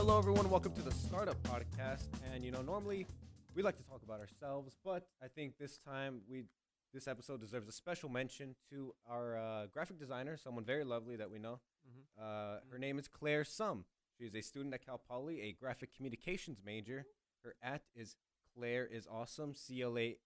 Hello, everyone. Welcome to the Startup Podcast. And normally we like to talk about ourselves, but I think this time this episode deserves a special mention to our graphic designer, someone very lovely that we know. Her name is Claire Sum. She is a student at Cal Poly, a graphic communications major. Her @ is Claire is awesome. CLAIREISAWESUM.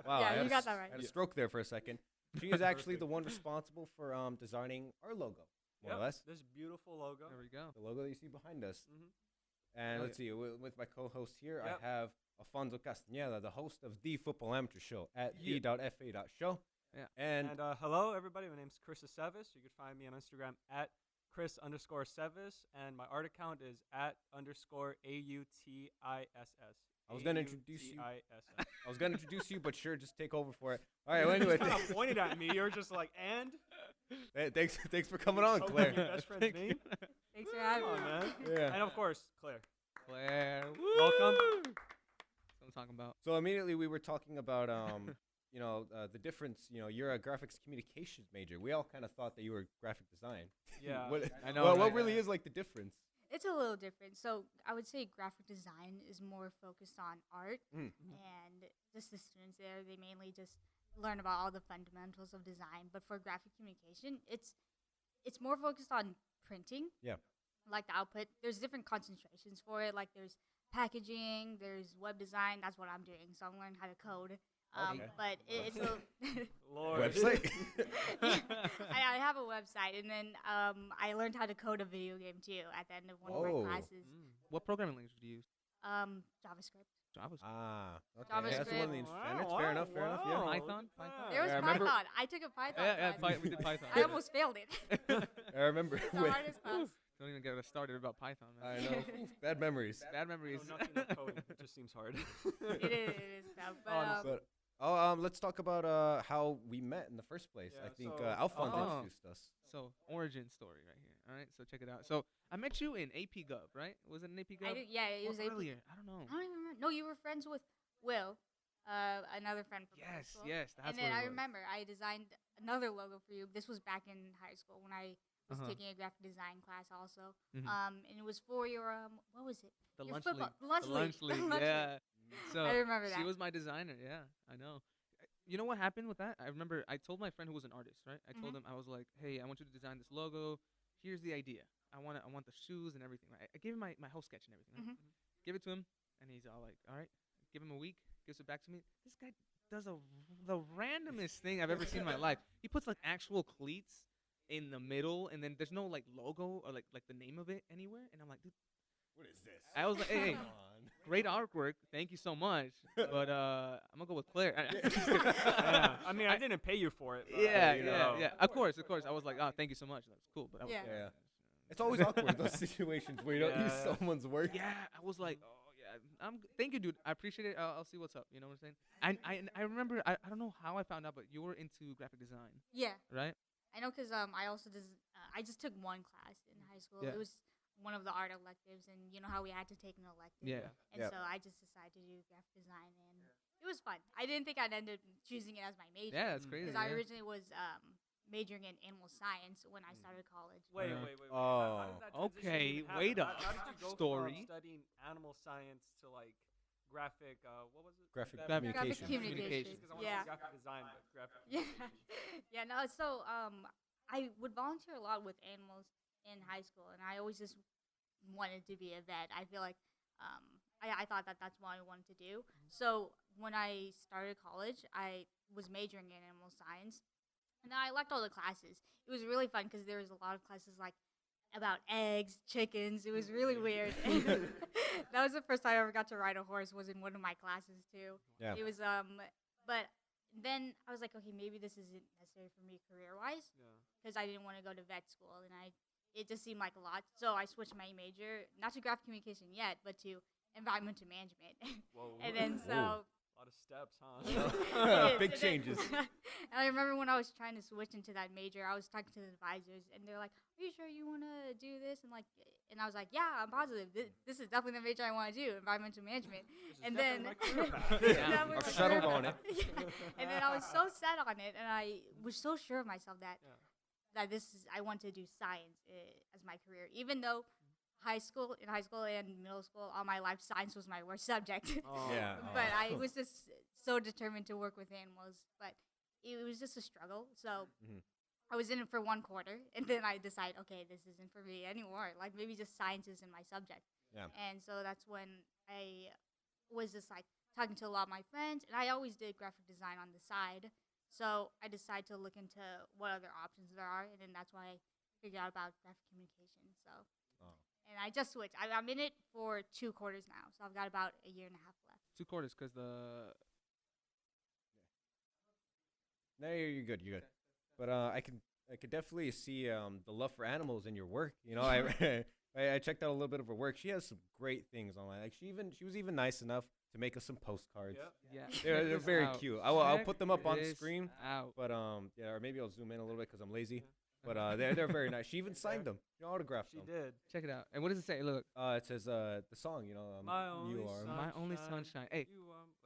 Wow, Yeah, you got that right. I had a stroke there for a second. She is actually the one responsible for designing our logo, more or less. This beautiful logo. There we go. The logo that you see behind us. Mm-hmm. And Oh, let's see, with my co-host here, Yep. I have Alfonso Castañeda, the host of The Football Amateur Show at Yeah. the.fa.show. Yeah. And Hello, everybody. My name's Chris Aceves. You can find me on Instagram at Chris_Aceves, and my art account is at _AUTISS. I was gonna introduce you. AUTISS. I was going to introduce you, but sure, just take over for it. All right, well, You anyway. just kind of pointed at me. You're just like, and? Hey, thanks for coming on, So Claire. Your best friend's name? Thanks for having Come me. on, man. Yeah. And of course, Claire. Claire. Welcome. That's what I'm talking about. So immediately we were talking about, the difference. You're a graphics communications major. We all kind of thought that you were graphic design. Yeah. I know, Well, right? what really is like the difference? It's a little different. So I would say graphic design is more focused on art, Mm. and just the students there, they mainly just learn about all the fundamentals of design. But for graphic communication, it's more focused on printing. Yeah. Like the output, there's different concentrations for it. Like there's packaging, there's web design. That's what I'm doing. So I'm learning how to code. Okay. But it's a Lord. Website. I have a website, and then I learned how to code a video game too at the end of one of Whoa. my classes. Mm. Um, Ah, JavaScript. Mm. Java. okay. That's one of the JavaScript. Fair enough. Yeah. Wow, Python? look at There was Yeah, I remember- Python. I took a Python class. We did Python. I almost failed it. I remember. It's the when- hardest class. Don't even get us started about Python, I man. know. Oof, bad memories. Bad that. memories. No, nothing with coding. It just seems hard. It is tough. But Honestly. But let's talk about how we met in the first place. Yeah, I think so, Alfonso Oh. introduced us. So, origin story right here. All right, so check it out. So, I met you in AP Gov, right? Was it in AP Gov? I did, yeah, it was Or AP. earlier. I don't know. I don't even remember. No, you were friends with Will, another friend from high Yes, school. yes, that's And then what I it was. remember I designed another logo for you. This was back in high school when I was Uh-huh. taking a graphic design class also. Mhm. And it was for your what was it? The Your lunch football- league. the lunch The league. lunch The league. lunch Yeah. So I remember she that. was my designer. Yeah, I know. You know what happened with that? I remember I told my friend who was an artist, right? I told Mhm. him, I was like, hey, I want you to design this logo. Here's the idea. I want the shoes and everything. Right? I gave him my whole sketch and everything. Right? Mhm. Give it to him, and he's all like, all right. Give him a week. Gives it back to me. This guy does the randomest thing I've ever seen in my life. He puts like actual cleats in the middle, and then there's no like logo or like the name of it anywhere. And I'm like, dude, What is this? I was like, hey, Come on. great artwork. Thank you so much. But I'm gonna go with Claire. Yeah. I mean, I didn't pay you for it. But, Yeah, you yeah, know. yeah. Of course. I was like, oh, thank you so much. That's cool. But I was, Yeah. Yeah. It's always awkward those situations where you don't use Yeah. someone's work. Yeah, I was like, oh yeah, thank you, dude. I appreciate it. I'll see what's up. You know what I'm saying? I remember. I don't know how I found out, but you were into graphic design, Yeah, right? I know because I also I just took one class in high school. Yeah. It was one of the art electives, and you know how we had to take an elective. Yeah. And Yep. so I just decided to do graphic design, and it was fun. I didn't think I'd end up choosing it as my major. Yeah, it's Mm. crazy. Because I yeah. originally was majoring in animal science when I started college. Wait. Yeah. How did that transition Okay, even happen? wait up. How did you go Story. from studying animal science to like graphic? What was it? Graphic That- communication. Communication. Because I want to Yeah. say graphic design, but graphic. Yeah, communication. yeah. No, so I would volunteer a lot with animals in high school, and I always just wanted to be a vet. I feel like I thought that that's what I wanted to do. So when I started college, I was majoring in animal science, and I liked all the classes. It was really fun because there was a lot of classes like about eggs, chickens. It was really weird. That was the first time I ever got to ride a horse. Was in one of my classes too. Yeah. It was but then I was like, okay, maybe this isn't necessary for me career wise Yeah. because I didn't want to go to vet school, and it just seemed like a lot. So I switched my major, not to graphic communication yet, but to environmental management. Whoa. And then Whoa. so A lot of steps, huh? It is, Big it is. changes. And I remember when I was trying to switch into that major, I was talking to the advisors, and they're like, "Are you sure you want to do this?" And I was like, "Yeah, I'm positive. This is definitely the major I want to do, environmental management." This is And definitely then my career path. This is Yeah. definitely I've my settled career on path. And then I was so set on it, and I was so sure of myself that Yeah. that I want to do science as my career, even though in high school and middle school, all my life, science was my worst subject. Oh. Yeah. But I was just so determined to work with animals, but it was just a struggle. So Mhm. I was in it for 1 quarter, and then I decided, okay, this isn't for me anymore. Like maybe just science isn't my subject. Yeah. And so that's when I was just like talking to a lot of my friends, and I always did graphic design on the side. So I decided to look into what other options there are, and then that's why I figured out about graphic communication. So, Oh. and I just switched. I'm in it for 2 quarters now, so I've got about a year and a half left. 2 quarters, because the No, you're good. You're good. But I could definitely see the love for animals in your work. You know, I checked out a little bit of her work. She has some great things online. Like she was even nice enough to make us some postcards. Yep. yeah, They're check this very out. cute. I'll Check put them up on this screen. Out. But yeah, or maybe I'll zoom in a little bit because I'm lazy. But they're very nice. She even signed them. She autographed She them. did. Check it out. And what does it say? Look, It says the song. You know, My only you are. sunshine. My only sunshine. Hey. You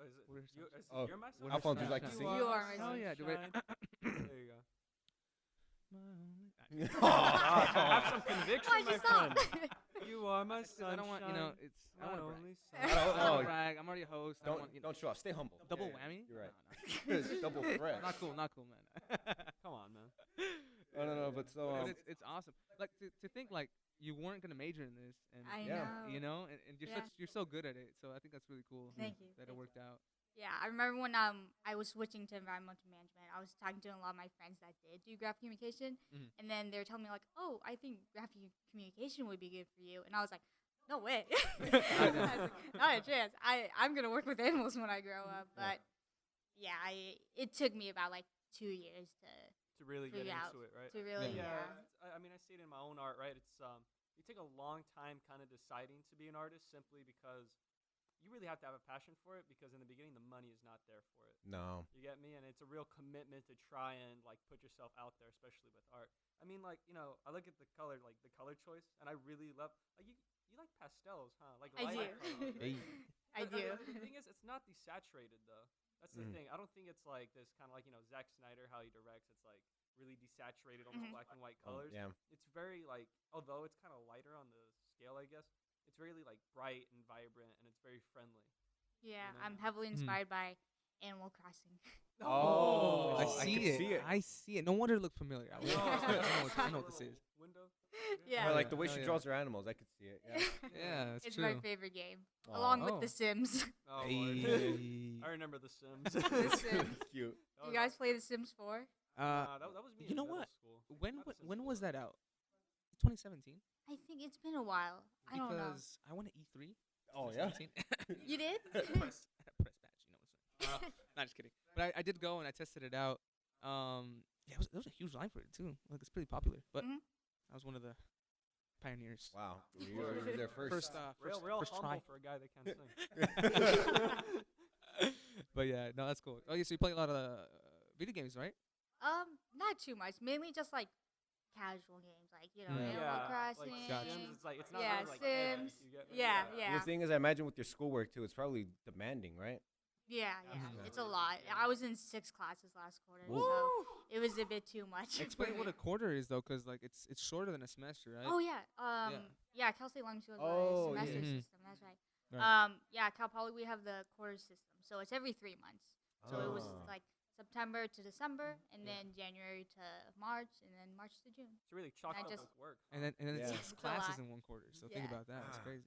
is it? Where's You, is it Oh, you're my where's sunshine. Alfonso, would you like to sunshine? sing it? You are my Oh yeah, do it. sunshine. There you go. My only- Gosh, have some conviction, Why'd my you stop? friend. You are my 'Cause sunshine. I don't want, you know, it's. I my don't want only to brag. I sunshine. don't- I don't oh, wanna brag. I'm already a host. I Don't want, you know, don't show off. Stay humble. double Yeah, whammy. You're right. No, It's double threat. not cool. Not cool, man. Come on, man. No. But so But it's awesome. Like to think like you weren't gonna major in this, and I Yeah. know. you know, and you're Yeah. you're so good at it. So I think that's really cool. Thank you. That it Thank worked out. Yeah, I remember when I was switching to environmental management. I was talking to a lot of my friends that did do graphic communication, Mhm. and then they were telling me like, "Oh, I think graphic communication would be good for you," and I was like, "No way, I was like, not a chance. I'm gonna work with animals when I grow up." Yeah. But yeah, it took me about like 2 years To really get figure out into it, right? to really Yeah. I mean, I see it in my own art, right? It's you take a long time kind of deciding to be an artist simply because you really have to have a passion for it because in the beginning the money is not there for it. no. You get me? And it's a real commitment to try and like put yourself out there, especially with art. I mean, like, you know, I look at the color, like the color choice, and I really love like you like pastels, huh? Like I light do. colors, right? Hey. I But, do. The thing is, it's not desaturated though. That's the Mhm. thing. I don't think it's like this kind of like, you know, Zack Snyder, how he directs. It's like really desaturated, almost Mhm. black and white Oh, colors. yeah. It's very like, although it's kind of lighter on the scale, I guess. It's really like bright and vibrant, and it's very friendly. Yeah, know? I'm heavily inspired by Animal Crossing. Oh, I I see can it. see it. I see it. No wonder it looked familiar. I, I know what this is. Window. Yeah. Or like Yeah. the way Hell she yeah. draws her animals, I could see it. Yeah. Yeah, that's It's true. my favorite game, Aw. along with Oh. The Sims. Oh, Lord. Hey. I remember The Sims. It's Sims. really cute. Do you guys play The Sims 4? That was me. you in know middle what? School. When Not The Sims when 4. was that out? 2017. I think it's been a while. I don't know. Because I went to E3. Oh yeah. 2017. You did? press patch. You know what I'm saying? Not just kidding. But I did go and I tested it out. Yeah, there was a huge line for it too. Like it's pretty popular. But Mhm. I was one of the pioneers. Wow. You were there first. Real first humble try. for a guy that can't sing. But yeah, no, that's cool. Oh yeah, so you play a lot of video games, right? Not too much. Mainly just like casual games, like Yeah. Animal Like Crossing. Gotcha. Sims, it's like it's not Yeah, really like heavy, Sims. you get me? Yeah, The yeah, thing is, I imagine with your schoolwork too, it's probably demanding, right? yeah. Mhm. It's a lot. I was in 6 classes last quarter, Woo. so it was a bit too much. for Explain what me. a quarter is though, because like it's shorter than a semester, right? Oh yeah. Yeah. Cal State Long Beach has Oh, a semester yeah. system. That's right. Right. Yeah. Cal Poly we have the quarter system, so it's every 3 months. So it was Oh. like September to December, and then January to March, and then March to June. It's really chocked I up just- with work. And then Yeah. it's 6 It's a classes lot. in one quarter. So think Yeah. about that. It's Ah. crazy.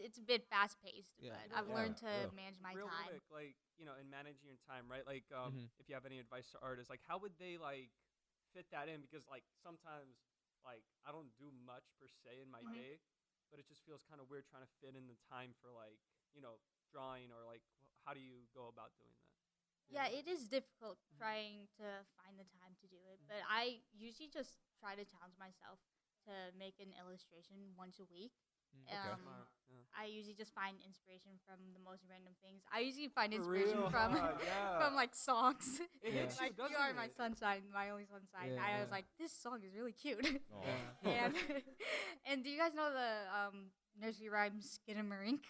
It's a bit fast paced, Yeah. but I've Yeah. learned to Yeah. manage my Real time. quick, like, you know, in managing your time, right? Like, Mhm. if you have any advice to artists, like, how would they like fit that in? Because like sometimes, like, I don't do much per se in my Mhm. day, but it just feels kind of weird trying to fit in the time for like, you know, drawing or like, how do you go about doing that? You Yeah, know? it is difficult trying to find the time to do it, but I usually just try to challenge myself to make an illustration once a week. Mm. Smart, yeah. I usually just find inspiration from the most random things. I usually find For inspiration real? from Yeah. from like songs. It hits Like you, you are doesn't my it? sunshine, my only sunshine. Yeah, I was yeah. like, this song is really cute. Oh. Yeah. and and do you guys know the nursery rhyme Skidamarink?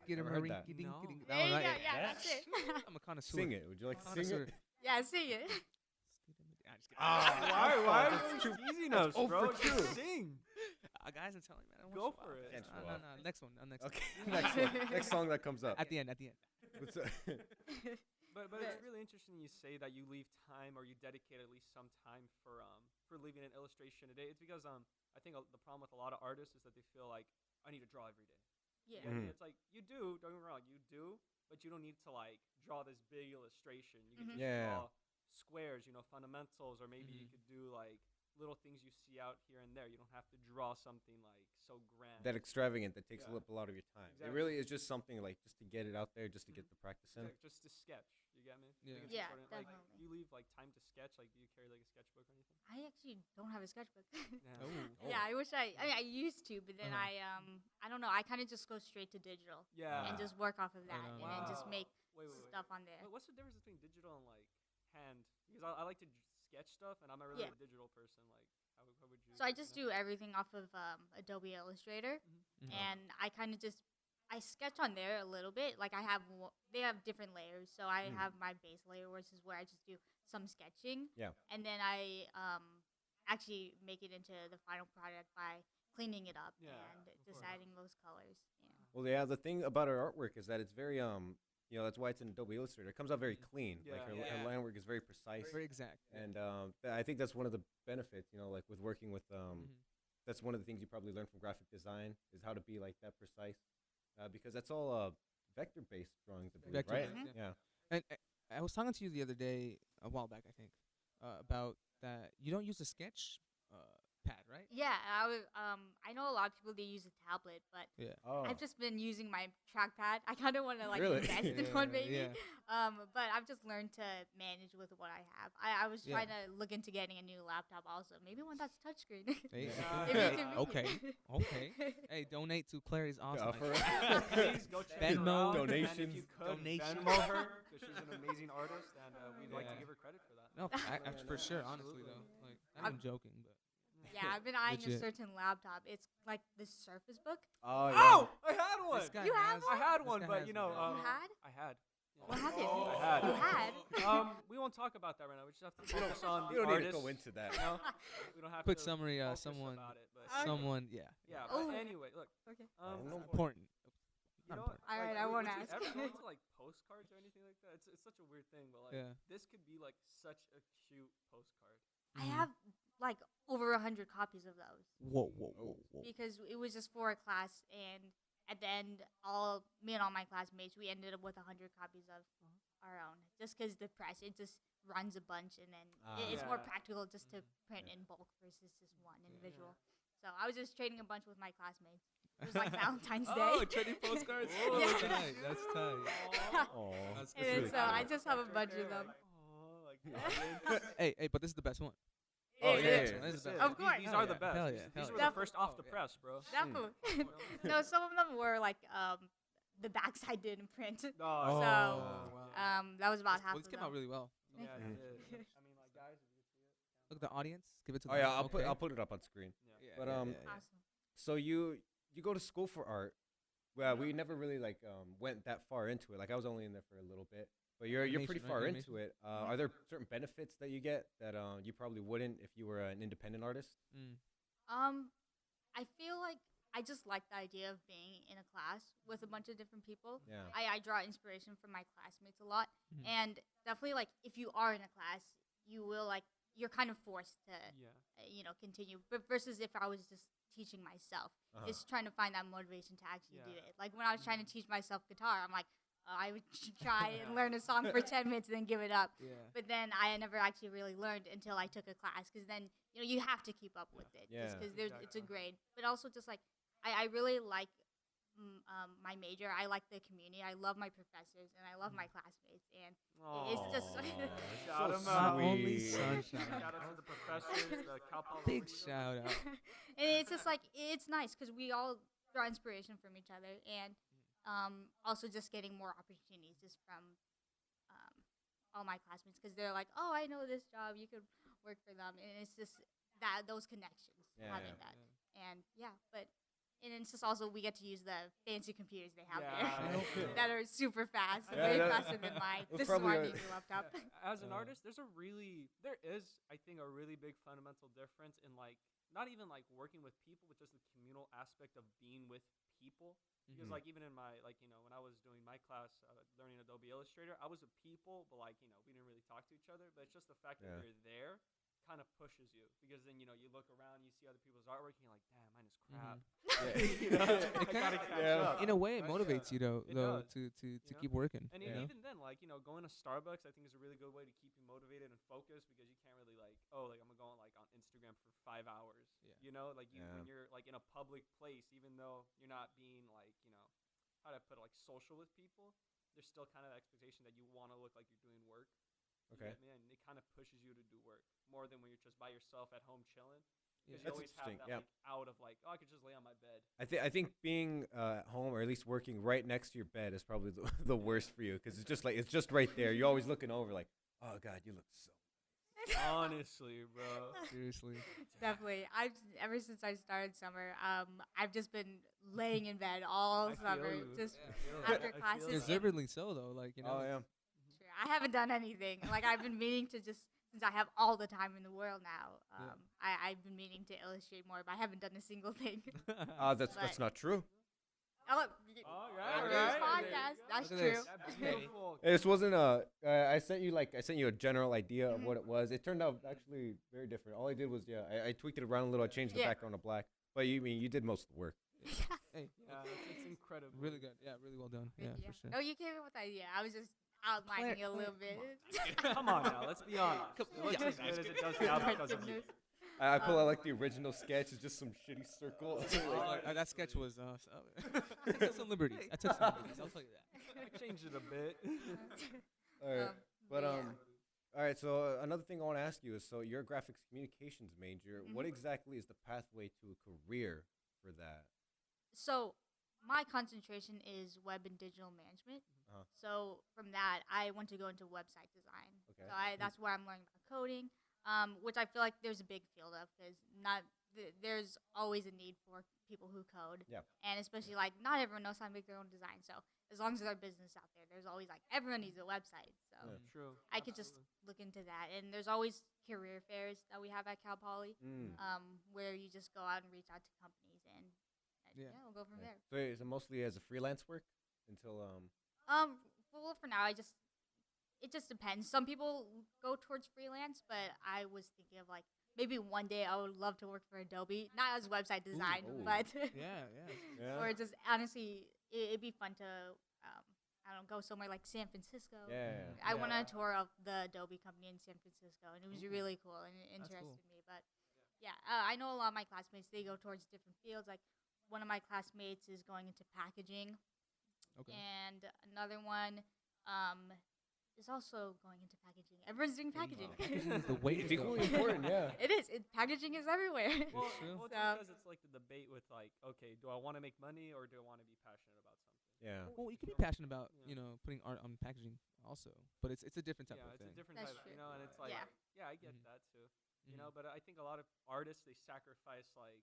Never heard that. Skidamarinky-dink-dink. No. That There one, you go. right? Yeah, that's it. I'm a connoisseur. Sing it. Would you like to sing Connoisseur. it? Yeah, sing it. Nah, just kidding. Why are That's you too- teasing that's us, over bro? two. Just sing. Guys, I'm telling you, man. I Go want for it. Can't show No, off. no. Next one. Next Okay. one. Next song that comes up. At the end. What's up? But it's really interesting you say that you leave time or you dedicate at least some time for leaving an illustration a day. It's because I think the problem with a lot of artists is that they feel like I need to draw every day. Yeah. You know what I mean? Mhm. It's like you do, don't get me wrong, you do, but you don't need to like draw this big illustration. You can Mhm. just Yeah. draw squares, fundamentals, or maybe you Mhm. could do like little things you see out here and there. You don't have to draw something like so grand. That extravagant that takes Yeah. up a lot of your time. It Exactly. really is just something like just to get it out there, just to get the practice in. Like, just to sketch. You get me? I Yeah. think it's Yeah, important. Like, definitely. do you leave like time to sketch? Like, do you carry like a sketchbook or anything? I actually don't have a sketchbook. Yeah. Oh. Yeah, I wish I mean, I used to, but then Uh-huh. I don't know. I kind of just go straight to digital Yeah. and just work off of that, on. and then just Wow. make Wait. stuff on there. What's the difference between digital and like hand? Because I like to sketch stuff, and I'm not really Yeah. a digital person. Like, how would you? So I just do everything off of Adobe Illustrator, Mhm. and I kind of just I sketch on there a little bit. Like they have different layers, so I Mm. have my base layer, which is where I just do some sketching. Yeah. And then I actually make it into the final product by cleaning it up Yeah, and of just course. adding those colors. Yeah. Well, yeah. The thing about our artwork is that it's very that's why it's in Adobe Illustrator. It comes out very clean. Like Yeah. our line work is very precise. Very exact. And I think that's one of the benefits, like with working with Mhm. that's one of the things you probably learn from graphic design is how to be like that precise, because that's all vector-based drawings, I believe, Vector right? based, Yeah. And I was talking to you the other day, a while back, I think, about that you don't use a sketch pad, right? Yeah, I know a lot of people they use a tablet, but Yeah. Oh. I've just been using my trackpad. I kind of want to like Really? invest in one maybe. Yeah. But I've just learned to manage with what I have. I was Yeah. trying to look into getting a new laptop also. Maybe one that's touchscreen. Hey, Yeah. If you hey, can make okay. it. Okay. Hey, donate to Clary's awesome. Yeah, for idea. Please go check her Venmo, out. And if donations. you could, Donations. Venmo her, because she's an amazing artist, and we'd like to Yeah. give her credit for that. No, Yeah, for no, sure. Honestly, absolutely. though, like I'm joking, but Yeah, I've been eyeing a Legit. certain laptop. It's like the Surface Book. Oh, yeah. Oh, I had one. this guy You have has, I had this one, guy but has you one, know, yeah. You had? I had. What happened? I had. You had? We won't talk about that right now. We just have to focus on You the don't need artist. to go into that. No, we don't have Quick to summary. focus Someone, about it, but Okay. someone, yeah. yeah. Oh. But anyway, look. Okay. Important. You Not know, important. All right, like, I won't would you ask. ever go into like postcards or anything like that? It's such a weird thing, but like Yeah. this could be like such a cute postcard. I Mhm. have like over 100 copies of those Whoa. because it was just for a class, and at the end, me and all my classmates, we ended up with 100 copies of our own. Just because the press, it just runs a bunch, and then it's more Yeah. practical just to print Yeah. in bulk versus just one individual. So I was just trading a bunch with my classmates. It was like Valentine's Day. Oh, trading postcards. Oh, Yeah. That's tight. That's tight. Oh, That's And really so I cute. just have a bunch of them. Oh, like Hey, but this is the best one. Oh, It yeah, is. yeah, This is This the is. best. Of course. These Hell are the yeah. best. Hell These- yeah. These Hell were yeah. the first off the Oh, yeah. press, bro. Definitely. No, some of them were like the backside didn't print. Oh, So, wow. That was about half Well, this of came them. out really well. yeah, Thank it you. did. I mean, like guys, if you could see it. Look, the audience, give it to Oh them. yeah, Okay. I'll put it up on screen. Yeah. Yeah, But, yeah, um, yeah, yeah. Awesome. So you go to school for art. Well, we never really like went that far into it. Like I was only in there for a little bit. But you're pretty Animation, right? far Animation? into it. Are there certain benefits that you get that you probably wouldn't if you were an independent artist? Mm. I feel like I just like the idea of being in a class with a bunch of different people. Yeah. I draw inspiration from my classmates a lot, Mhm. and definitely like if you are in a class, you will like you're kind of forced to Yeah. continue. But versus if I was just teaching myself, Uh-huh. it's trying to find that motivation to actually do Yeah. it. Like when I was trying to teach myself guitar, I'm like, I would try and learn a song for 10 minutes and then give it up. Yeah. But then I never actually really learned until I took a class, because then you have to keep up with it, Yeah. just because it's a Exactly. grade. But also just like I really like my major. I like the community. I love my professors and I love my classmates. And it's just Aw, Shout so 'em out. My only sweet. sunshine. Shout out to the professors, the Cal Poly Big leaders. shout out. and it's just like it's nice because we all draw inspiration from each other, and also just getting more opportunities just from all my classmates, because they're like, oh, I know this job, you could work for them, and it's just those connections, Yeah, having yeah. that. And yeah, but And it's just also we get to use the fancy computers they have Yeah. there that are super fast, Yeah, way that- faster than mine. Those This is why I probably need a laptop. As an artist, there is, I think, a really big fundamental difference in like not even like working with people, but just the communal aspect of being with people. Because Mhm. like even in my like when I was doing my class learning Adobe Illustrator, I was with people, but like we didn't really talk to each other. But it's just the fact Yeah. that you're there kind of pushes you because then you look around, you see other people's artwork, and you're like, damn, mine is crap. Yeah. You know, I kinda- gotta catch yeah. up. In a way, it Right? motivates you It though does, to know? keep working. And you know? even then, like going to Starbucks, I think is a really good way to keep you motivated and focused because you can't really like, I'm gonna go on like on Instagram for 5 hours. Yeah. Like Yeah. when you're like in a public place, even though you're not being like how to put it, like social with people, there's still kind of the expectation that you want to look like you're doing work. You Okay. get me? And it kind of pushes you to do work more than when you're just by yourself at home chilling. Yeah. Because you That's always have interesting, that yeah. like out of like, I could just lay on my bed. I think being at home or at least working right next to your bed is probably the worst for you because it's just right there. You're always looking over like, oh God, you look so. Honestly, bro. Seriously. Definitely. Ever since I started summer, I've just been laying in bed all I feel summer, you. just Yeah, I feel after it. I feel classes. it. Deservedly so though. Like Oh yeah. Sure. I haven't done anything. Like I've been meaning to just since I have all the time in the world now. I've been meaning to illustrate more, but I haven't done a single thing. That's But- not true. Oh, All on right, this right. podcast, that's Look at this. true. That beautiful. This wasn't I sent you a general idea of what it was. It turned out actually very different. All I did was I tweaked it around a little. I changed the Yeah. background to black. But you did most of the work. Hey, Yeah, it's incredible. really good. Yeah, really well done. Yeah, for sure. No, you came up with the idea. I was just outlining it a little bit. Come on now, let's be honest. It looks as good as it does now My because of you. goodness. I pull out like the original sketch. It's just some shitty circle. That sketch was. I took some liberties. I'll tell you that. I changed it a bit. All right. But yeah. all right. So another thing I want to ask you is, so you're a graphics communications major. What exactly is the pathway to a career for that? So my concentration is web and digital management. Uh-huh. So from that, I want to go into website design. Okay. So that's where I'm learning about coding, which I feel like there's a big field of because there's always a need for people who code. Yeah. And especially like not everyone knows how to make their own design. So as long as there's a business out there, there's always like everyone needs a website. So Yeah. True. I could just look into that. And there's always career fairs that we have at Cal Poly, where you just go out and reach out to companies and Yeah. we'll go from there. So is it mostly as a freelance work until Well, for now, it just depends. Some people go towards freelance, but I was thinking of like maybe one day I would love to work for Adobe, not as website design, Ooh. but Yeah. yeah. or just honestly, it'd be fun to I don't know, go somewhere like San Francisco. Yeah. I went on Yeah. a tour of the Adobe company in San Francisco, and it was really cool and it That's interested cool. me. But yeah, I know a lot of my classmates, they go towards different fields. Like one of my classmates is going into packaging, Okay. and another one is also going into packaging. Everyone's doing packaging. Packaging is the way It's to go. equally important. Yeah. It is. Packaging is everywhere. Well, true. it's So- because it's like the debate with like, okay, do I want to make money or do I want to be passionate about something? Yeah. Well, you can be passionate about Yeah. putting art on packaging also, but it's a different type Yeah, of it's thing. a different That's type, true. and it's like, Yeah. yeah, I get Mhm. that too, but I think a lot of artists they sacrifice like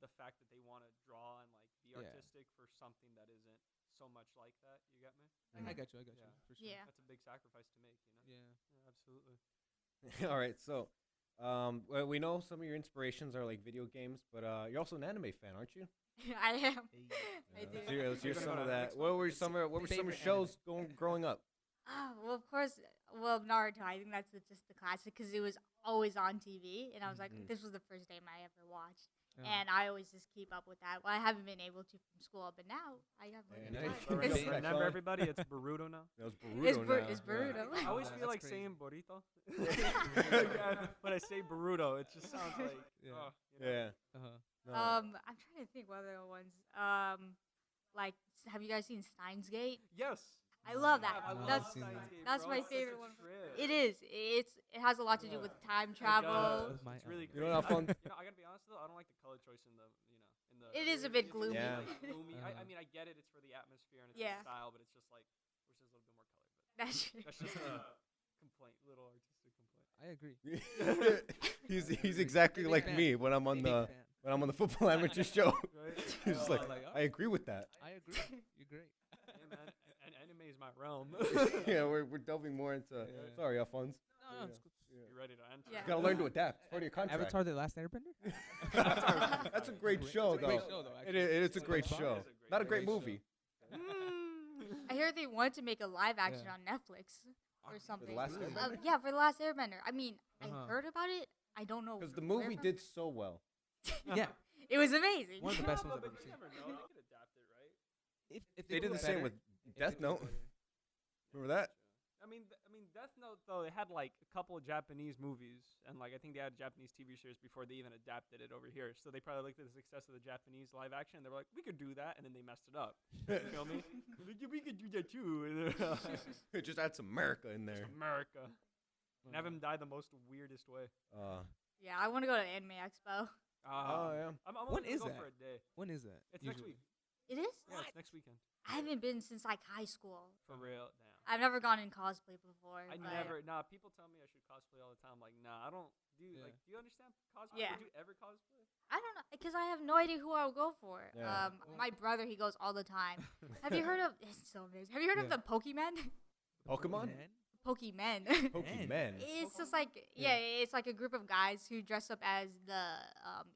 the fact that they want to draw and like be Yeah. artistic for something that isn't so much like that. You get me? I got you. Yeah. For sure. Yeah. That's a big sacrifice to make, Yeah. Yeah, absolutely. All right. So, well, we know some of your inspirations are like video games, but you're also an anime fan, aren't you? I am. I Yeah. do. Let's hear Are you some gonna of go to the that. next What one? were some of Favorite shows growing up? Well, of course. Well, Naruto. I think that's just the classic because it was always on TV, and I was like, Mhm. this was the first game I ever watched, Yeah. and I always just keep up with that. Well, I haven't been able to from school, but now I have. Hey, more nice. time. But Remember, It's- remember everybody, it's Boruto now. That was Boruto It's, now. it's Boruto. I always That's feel like crazy. saying burrito. Yeah, when I say burrito, it just sounds like Yeah. Yeah. Uh-huh. No. I'm trying to think what other ones. Like, have you guys seen Steins Gate? Yes. I love that. I love That's Steins Gate, that's bro. my It's such a favorite one. trip. It is. It has a lot to do with time travel. It does. My It's really own. You great. know what I found- I gotta be honest though, I don't like the color choice in the It is a series. bit It's gloomy. Yeah. Like gloomy. I Uh-huh. mean, I get it. It's for the atmosphere and it's Yeah. the style, but it's just like wish there's a little bit more color. But That's true. that's just a complaint, little artistic complaint. I agree. he's exactly Big like fan. me when I'm on Big the fan. football amateur show. Right? He's just Oh, like, like, I agree with that. I agree. You're great. Hey, man, and anime is my realm. Yeah, we're delving more into. Yeah. Sorry, Alfonso. No, it's cool. You ready to enter? Yeah. You gotta learn to adapt. It's part of your contract. Avatar: The Last Airbender. That's a great show, It's a great though. show, though. It Actually. is. It's a It's great fun. show. It is a great Not a great show. movie. I heard they wanted to make a live action Yeah. on Netflix or something. Last Airbender? Yeah, for the Last Airbender. I mean, Uh-huh. I heard about it. I don't know Because the where movie from. did so well. Yeah, It was amazing. one of the best ones I've but ever you seen. never know. They could adapt it, right? If They do did the it same better- with if they Death do it Note. better. Remember that? I mean, Death Note though it had like a couple of Japanese movies, and like I think they had Japanese TV series before they even adapted it over here. So they probably looked at the success of the Japanese live action, and they were like, "We could do that," and then they messed it up. You feel me? We could do that too. Just add some America in there. America, and have him die the most weirdest way. Yeah, I want to go to Anime Expo. Oh yeah. I'm When only is gonna that? go for a day. When is that? It's next usually? week. It is? Yeah, it's next weekend. I haven't been since like high school. For real, damn. I've never gone in cosplay before. I but never. Nah, people tell me I should cosplay all the time. Like, nah, I don't. Do you Yeah. like? Do you understand cosplay? Yeah. Would you ever cosplay? I don't know because I have no idea who I would go for. Yeah. My brother, he goes all the time. Have you heard of? It's so amazing. Have you heard of Yeah. the Pokemon? Pokemon? Man? Pokemon. Pokemon. It's just like it's like a group of guys who dress up as the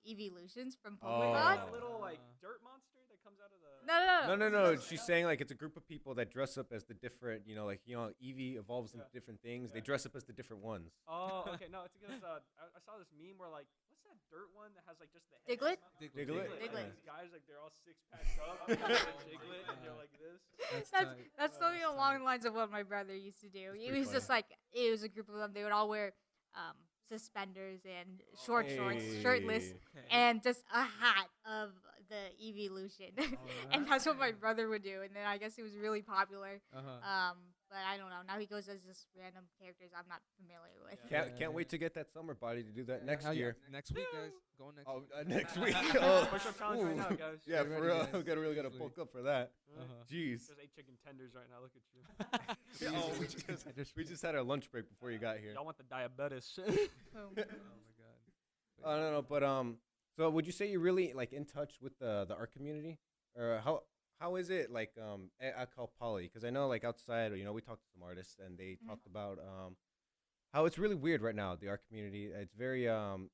evolutions from Oh. Pokemon. That little like dirt monster that comes out of the. No. She's saying like it's a group of people that dress up as the different, Eevee evolves into different things. They dress up as the different ones. Oh, okay. No, it's because I saw this meme where like, what's that dirt one that has like just the head Diglett? come out? Diglett? Like, Diglett. these guys like they're all six packed up. and they're like Diglett, and they're like this. That's something along the lines of what my brother used to do. It pretty was just like it was a group of them. They would all wear suspenders and short shorts, shirtless, Hey. and just a hat of the evolution. And that's what my brother would do. And then I guess it was really popular. But I don't know. Now he goes as just random characters I'm not familiar with. Yeah. Can't wait to get that summer body to do that next Hell yeah. year. Next week, guys. Going next Oh, week. next week. Push-up challenge right now, guys. Yeah, Get for ready, real. guys. We really gotta Next bulk week. up for that. Uh-huh. Jeez. Just ate chicken tenders right now. Look at you. Oh, we just had our lunch break before you got here. Y'all want the diabetes? Oh. Oh my god. No. But so would you say you're really like in touch with the art community, or how is it like at Cal Poly? Because I know like outside, we talked to some artists and they talked about how it's really weird right now. The art community, it's very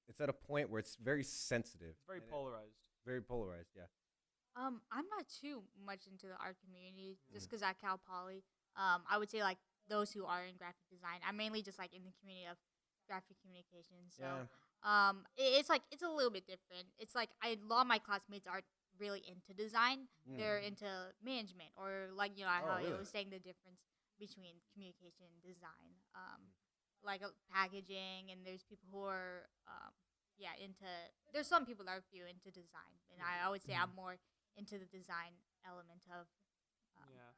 it's at a point where it's very sensitive. It's very and polarized. Very polarized. Yeah. I'm not too much into the art community just because at Cal Poly, I would say like those who are in graphic design. I'm mainly just like in the community of graphic communication. So Yeah. it's like it's a little bit different. It's like a lot of my classmates aren't really into design. They're into management or like how I really? was saying the difference between communication and design. Like packaging, and there's people who are into. There's some people that are few into design, and I would say I'm more into the design element of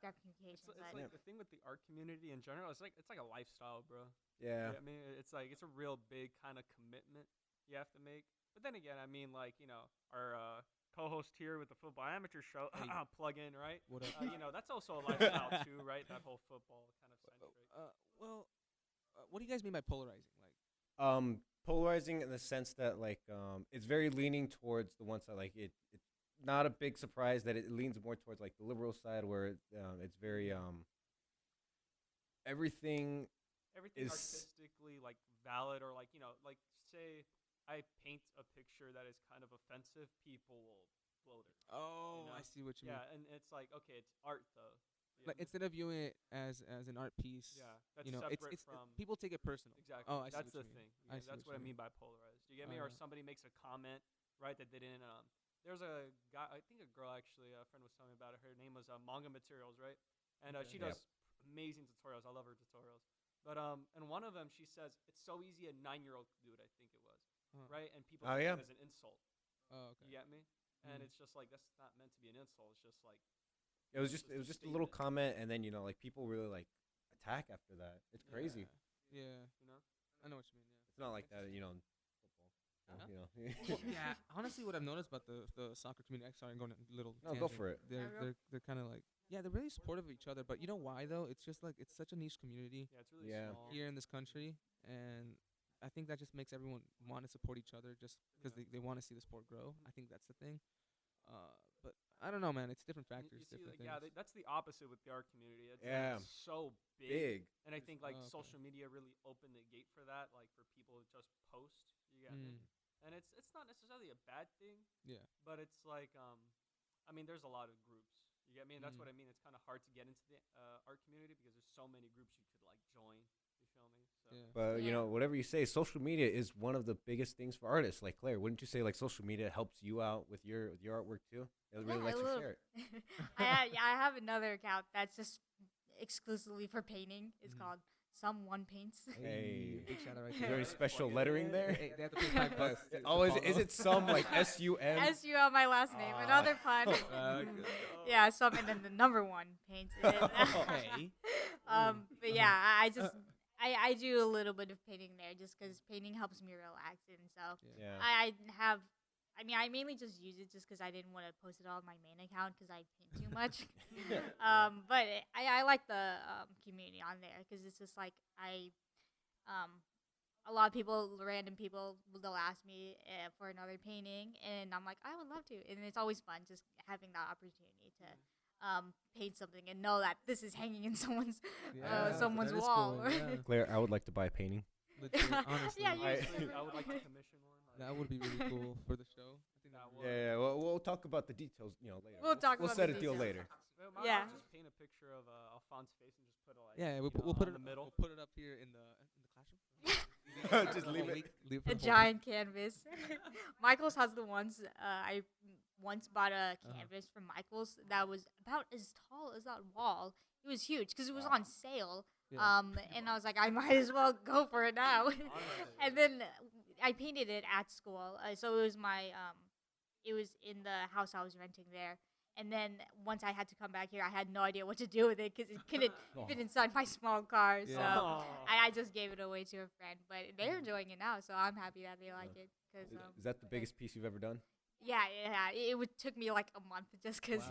graphic communication. It's but like the thing with the art community in general. It's like a lifestyle, bro. Yeah. I mean, it's like it's a real big kind of commitment you have to make. But then again, I mean, like our co-host here with the football amateur show, Hey. plug in, right? What up? That's also a lifestyle too, right? That whole football kind of centric. What do you guys mean by polarizing? Like, Polarizing in the sense that like it's very leaning towards the one side. Like it's not a big surprise that it leans more towards like the liberal side, where it's very everything Everything is- artistically like valid, or like like say I paint a picture that is kind of offensive, people will blow their oh, know? I see what you mean. yeah, and it's like okay, it's art though. You Like know? instead of viewing it as an art piece, yeah, that's it's separate it's from people take it personal. exactly. Oh, I see that's what the you mean. thing. I see That's what what I you mean by polarized. You get me? Or somebody makes a comment, right? That they didn't. There's a guy, I think a girl actually, a friend was telling me about it. Her name was Manga Materials, right? And she Yep. does amazing tutorials. I love her tutorials. But and one of them, she says it's so easy a 9-year-old could do it. I think it was, right? And people Oh, take yeah. it as an insult. Oh, okay. You get me? And it's just like that's not meant to be an insult. It's just like it was just a little comment, and then like people really like attack after that. It's crazy. Yeah, you know. I know what you mean. Yeah. It's not like that, in football. Well, yeah, honestly, what I've noticed about the soccer community, sorry, I'm going a little. No, go tangent. for it. They're kind of like, yeah, they're really supportive of each other. But you know why though? It's just like it's such a niche community Yeah, it's really Yeah. small. here in this country, and I think that just makes everyone want to support each other just because they want to see the sport grow. I think that's the thing. but I don't know, man. It's different You factors, see, different like, yeah, things. that's the opposite with the art community. It's Yeah. like, so big. Big. And I think like Oh, okay. social media really opened the gate for that, like for people to just post. You get me? And it's not necessarily a bad thing, Yeah. but it's like I mean, there's a lot of groups. You get me? And that's what I mean. It's kind of hard to get into the art community because there's so many groups you could like join. You feel me? So Yeah. But you Yeah. know, whatever you say, social media is one of the biggest things for artists. Like Claire, wouldn't you say like social media helps you out with your artwork too? It really lets you share it. I have another account that's just exclusively for painting. It's called Someone Paints. Hey. Big shout out right Is there. there any special lettering there? Hey, they have to pay $5 to Oh, is follow. it some like SUM? SU on my last name. Ah. Another pun. Yeah, some and then the number one paints. Okay. But yeah, I just I do a little bit of painting there just because painting helps me relax, and so Yeah. I have. I mean, I mainly just use it just because I didn't want to post it on my main account because I paint too much. But I like the community on there because it's just like a lot of people, random people, they'll ask me for another painting, and I'm like, I would love to, and it's always fun just having that opportunity to paint something and know that this is hanging in someone's someone's that is wall. cool, yeah. Claire, I would like to buy a painting. Legit, honestly. Yeah, you- I would like to commission one. That would be really cool for the show. I think That that would. Yeah, well, we'll talk about the details, later. We'll talk We'll about set the a deal details. later. Well, Yeah. Just paint a picture of Alfonso's face and just put it like we'll you put know, it in the middle. We'll put it up here in the classroom. Just leave it. Leave A it for the whole giant canvas. Michael's has the ones. I once bought a canvas from Michael's that was about as tall as that wall. It was huge because it was on sale. Yeah. And I was like, I might as well go for it now. And then I painted it at school. So it was it was in the house I was renting there. And then once I had to come back here, I had no idea what to do with it because it couldn't fit inside my small car. So Yeah. I just gave it away to a friend. But they're enjoying it now, so I'm happy that they like it. Cause, Is that the biggest piece you've ever done? yeah, took me like a month just because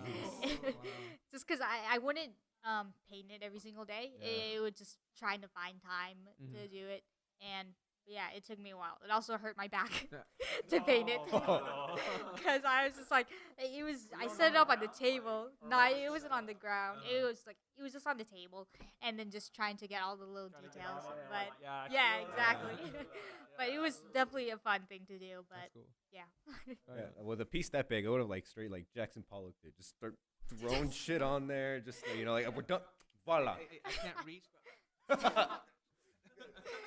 Wow. I wouldn't paint it every single day. Yeah. It was just trying to find time to do it. And yeah, it took me a while. It also hurt my back to paint it because I was just like, I set it up on the table. No, it wasn't on the ground. It was just on the table, and then just trying to get all the little details. But I yeah, feel exactly. that. But it was definitely a fun thing to do. But That's cool. yeah. Yeah. With a piece that big, I would have like straight like Jackson Pollock did. Just start throwing shit on there. Just like we're done. Voila. Hey, I can't reach.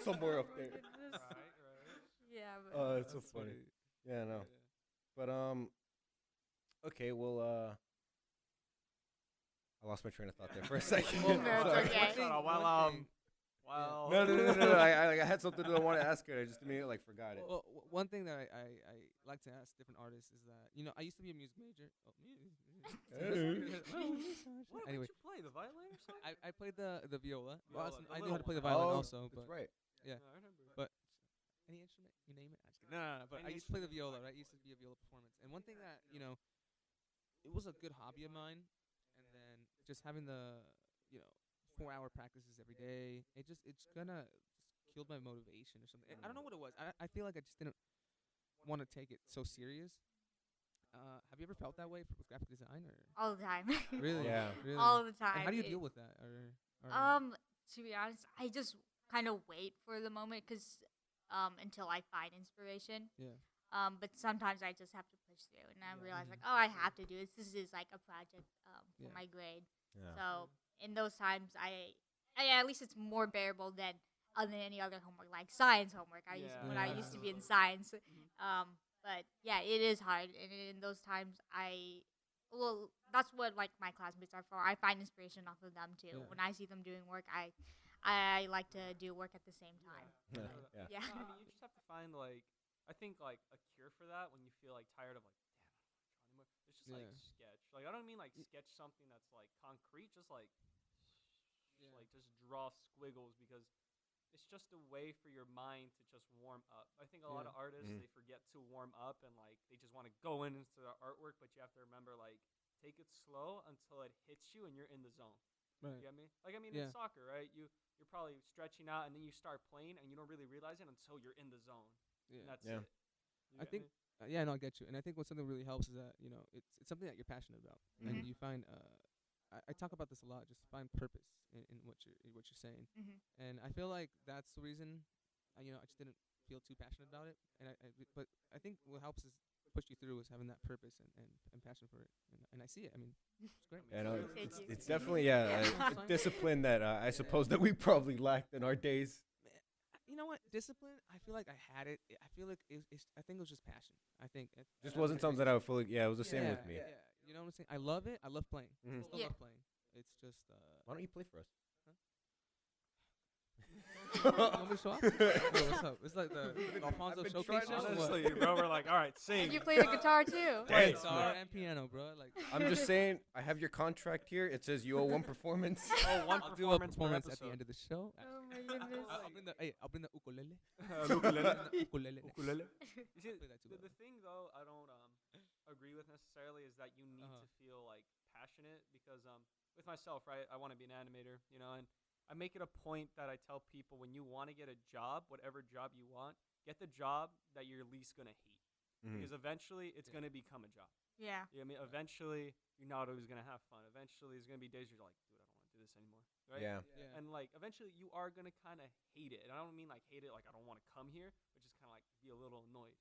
Somewhere up there. Yeah. But It's so funny. Yeah, no. But okay. Well, I lost my train of thought there for a second. No, it's Sorry. okay. Well, No. I had something that I want to ask her. I just immediately forgot it. Well, one thing that I like to ask different artists is that I used to be a music major. Oh, What anyway, did you play? The violin or something? I played the viola. Well, Viola, the I knew little how to play the one. violin Oh, also, but that's right. yeah. No, I remember. But any instrument, you name it. I'm just kidding. No. But I Any used to play the viola, right? I used to be a viola performance. And one thing that it was a good hobby of mine. And then just having the 4-hour practices every day, it's gonna just killed my motivation or something. I don't know what it was. I feel like I just didn't want to take it so serious. Have you ever felt that way with graphic design or all the time. really? Yeah. Really? All the time. And how do you It- deal with that? Or To be honest, I just kind of wait for the moment because until I find inspiration. yeah. But sometimes I just have to push through, and I realize Mhm. like, oh, I have to do this. This is like a project for Yeah. my grade. Yeah. So in those times, at least it's more bearable than any other homework, like science homework. When I used to be in science. But yeah, it is hard, and in those times, that's what like my classmates are for. I find inspiration off of them too. Yeah. When I see them doing work, I like to do work at the same time. Yeah. Yeah. No, I mean, you just have to find I think like a cure for that when you feel like tired of like, damn, I don't want to draw anymore. It's just like sketch. Like I don't mean like sketch something that's like concrete. Just like, just draw squiggles because it's just a way for your mind to just warm up. I think a lot of artists they forget to warm up and like they just want to go into their artwork, but you have to remember like take it slow until it hits you and you're in the zone. Right. You get me? Like I mean in soccer, right? You're probably stretching out and then you start playing and you don't really realize it until you're in the zone. Yeah. And that's Yeah. it. You I get think me? yeah, no, I get you. And I think what something really helps is that it's something that you're passionate about, and you find. I talk about this a lot. Just find purpose in what you're saying, and I feel like that's the reason. I just didn't feel too passionate about it, but I think what helps is push you through is having that purpose and passion for it, and I see it. I mean, it's great. Yeah, no, Thank you. it's definitely a discipline that I suppose that we probably lacked in our days. You know what? Discipline. I feel like I had it. I feel like I think it was just passion. I think Just wasn't something that I would fully. Yeah, it was the same with me. Yeah. You know what I'm saying? I love it. I love playing. I still Yeah. love playing. It's just. Why don't you play for us? You want me to show off? Yo, what's up? It's like the Alfonso been showcase trying show. to- or what? Honestly, bro, we're like, all right, sing. And you play the guitar too. Dance, Guitar man. and piano, bro. Like I'm just saying. I have your contract here. It says you owe one performance. Oh, one I'll do a performance performance per at the episode. end of the show. Oh my goodness. I'll bring the ukulele. Ukulele. Ukulele. Ukulele. You see, Play that too the well. thing though, I don't agree with necessarily is that you need Uh-huh. to feel like passionate because with myself, right, I want to be an animator, and I make it a point that I tell people when you want to get a job, whatever job you want, get the job that you're least gonna hate because eventually it's gonna become a job. Yeah. You know what I mean? Eventually you're not always gonna have fun. Eventually there's gonna be days where you're like, dude, I don't want to do this anymore, right? Yeah. Yeah. And like eventually you are gonna kind of hate it, and I don't mean like hate it like I don't want to come here, but just kind of like be a little annoyed.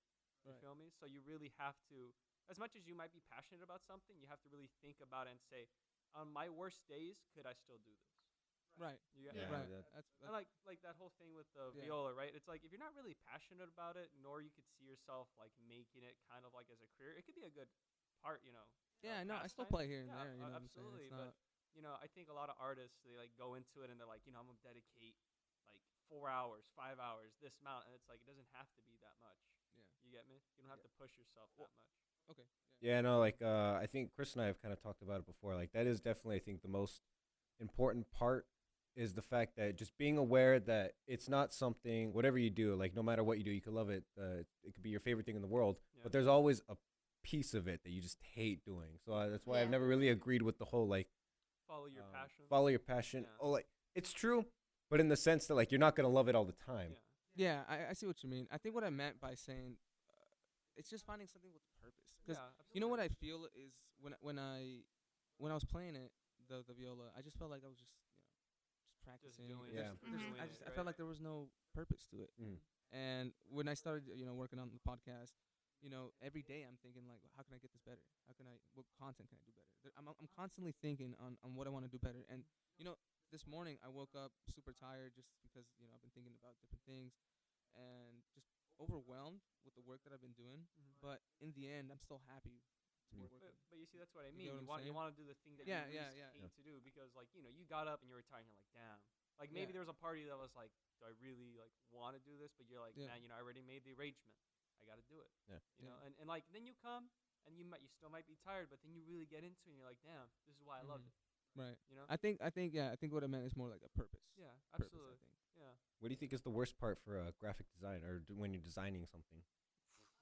You Right. feel me? So you really have to, as much as you might be passionate about something, you have to really think about it and say, on my worst days, could I still do this? Right. You get Yeah, me? Right. that- And like that whole thing with the Yeah. viola, right? It's like if you're not really passionate about it, nor you could see yourself like making it kind of like as a career, it could be a good part, Yeah, no, I still pastime. play here and Yeah, there. You know what I'm saying? absolutely. It's But not. I think a lot of artists they like go into it and they're like, I'm gonna dedicate like 4 hours, 5 hours, this amount, and it's like it doesn't have to be that much. Yeah. You get me? You don't have to push yourself that much. Okay. Yeah, no, like I think Chris and I have kind of talked about it before. Like that is definitely, I think, the most important part is the fact that just being aware that it's not something. Whatever you do, like no matter what you do, you could love it. It could be your favorite thing in the world, Yeah. but there's always a piece of it that you just hate doing. So that's why I've Yeah. never really agreed with the whole like Follow your passion. follow your passion. Yeah. Oh, like it's true, but in the sense that like you're not gonna love it all the time. Yeah. Yeah, I see what you mean. I think what I meant by saying it's just finding something with purpose. Because Yeah, you know what I absolutely. feel is when I was playing it, the viola, I just felt like I was just practicing. doing Yeah. it, Mhm. doing I it, just I right? felt like there was no purpose to it. Mm. And when I started, working on the podcast, every day I'm thinking like, how can I get this better? What content can I do better? I'm constantly thinking on what I want to do better. And this morning I woke up super tired just because I've been thinking about different things and just overwhelmed with the work that I've been doing. Mhm. But in the end, I'm still happy to be Mm. working. But you see, that's what I You mean. get what You I'm want saying? to do the thing that Yeah, you yeah, least yeah. hate to do because like you got up and you were tired and you're like, damn. Like maybe Yeah. there was a party that was like, do I really like want to do this? But you're like, Yeah. man, I already made the arrangement. I got to do it. Yeah. You know, and like then you come and you still might be tired, but then you really get into it and you're like, damn, this is why I loved Mhm. it. Right. You know? I think what I meant is more like a purpose. Yeah, Purpose, absolutely. I think. Yeah. What do you think is the worst part for a graphic design or when you're designing something?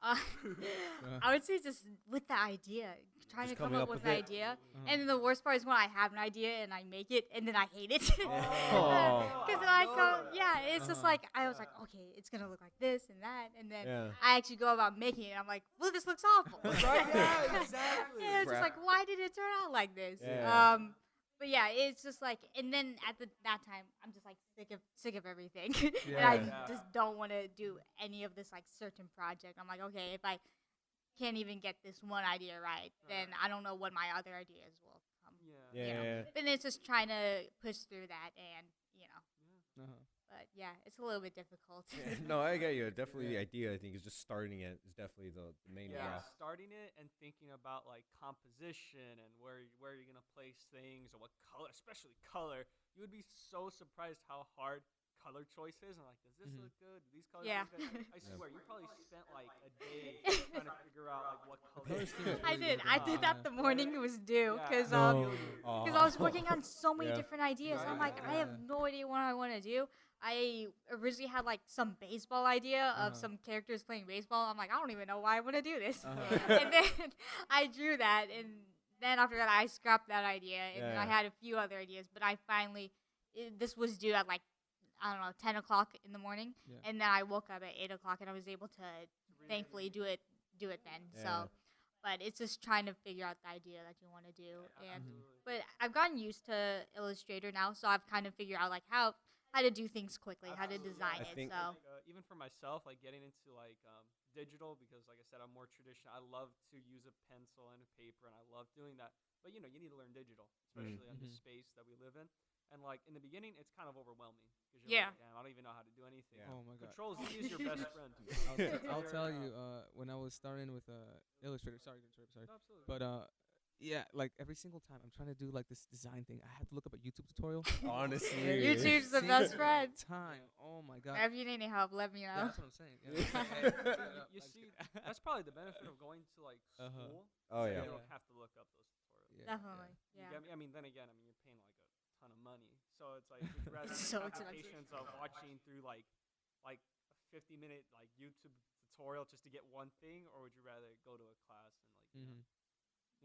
I would say just with the idea, trying Just to come coming up up with with an it. idea. Uh-huh. And then the worst part is when I have an idea and I make it and then I hate it. Oh. Because then I go, yeah, it's just Uh-huh. like, I was like, okay, it's going to look like this and that. And then Yeah. I actually go about making it. And I'm like, well, this looks awful. Right? Yeah, exactly. Yeah, it's just Crap. like, why did it turn out like this? Yeah. But yeah, it's just like, and then at that time, I'm just like sick of everything, and Yeah. I Yeah. just don't want to do any of this like certain project. I'm like, okay, if I can't even get this one idea right, then I don't know what my other ideas will come. Yeah. Yeah. You know. Yeah. Then it's just trying to push through that, and Uh-huh. but yeah, it's a little bit difficult. Yeah, no, I get you. Definitely, the idea I think is just starting it is definitely the main Yeah, route. starting it and thinking about like composition and where you're gonna place things or what color, especially color. You would be so surprised how hard color choice is. And like, does this Mhm. look good? Do these colors Yeah. look good? I swear, you probably spent like a day trying to figure out like what color. color scheme is I really did. good. I did that the morning it was due, Yeah. because No. because I was working on so many Yeah. different ideas. I'm like, I have Yeah. no idea what I want to do. I originally had like some baseball idea of Uh-huh. some characters playing baseball. I'm like, I don't even know why I want to do this. Uh-huh. And then I drew that, and then after that, I scrapped that idea, and then I Yeah. had a few other ideas. But I finally, this was due at like, I don't know, 10 o'clock in the morning, Yeah. and then I woke up at 8 o'clock, and I was able to thankfully do it do it then. Yeah. So, but it's just trying to figure out the idea that you want to do. Yeah, And absolutely. but I've gotten used to Illustrator now, so I've kind of figured out like how to do things quickly, how to Absolutely, design I it. think- So even for myself, like getting into like digital, because like I said, I'm more traditional. I love to use a pencil and a paper, and I love doing that. But you need to learn digital, especially in the Mhm. space that we live in. And like in the beginning, it's kind of overwhelming because you're Yeah. like, damn, I don't even know how to do anything. Yeah. Oh my god. Control Z is your best friend. I'll tell Figure it you, out. when I was starting with Illustrator, sorry to interrupt, sorry. No, absolutely. But yeah, like every single time I'm trying to do like this design thing, I have to look up a YouTube tutorial. Honestly, YouTube's the Every best single friend. Time. Oh my god. If you need any help, let me Yeah, know. that's what I'm saying. Yeah. You see, that's probably the benefit of going to like Uh-huh. school. Oh, is that yeah. You don't have to look up those tutorials. Yeah, Definitely. You Yeah. get me? I mean, then again, you're paying like a ton of money, so it's like would you rather So have the expensive. patience of watching through like a 50-minute like YouTube tutorial just to get one thing, or would you rather go to a class and like Mhm.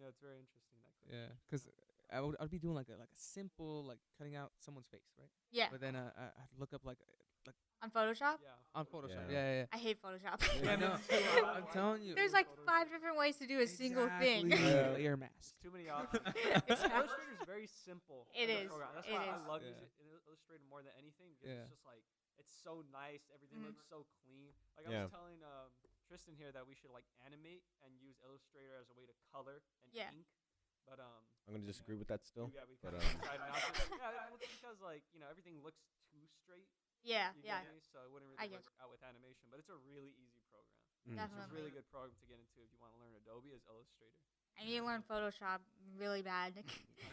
it's very interesting that question. Yeah, because I'd be doing like a simple like cutting out someone's face, right? Yeah. But then I'd look up like On Photoshop, Yeah. on Photoshop. Yeah. Yeah. I hate Photoshop. Yeah, I me know. too. I'm telling you. There's like 5 different ways to do a single thing. Exactly. Yeah. Layer There's mask. too many options. Exactly. Illustrator is very simple. It as a is. program. That's It why I is. love Yeah. using Illustrator more than anything because Yeah. it's just like it's so nice. Everything Mhm. looks so clean. Like I Yeah. was telling Tristen here that we should like animate and use Illustrator as a way to color and Yeah. ink. But I'm gonna disagree with that still. yeah, we but, kind of decided not to. Yeah, well, it's because like everything looks too straight. Yeah, You yeah. get me? So it wouldn't I really get work out with animation. But it's a really easy program. Mm. It's a Definitely. really good program to get into if you want to learn Adobe is Illustrator. I need to learn Photoshop really bad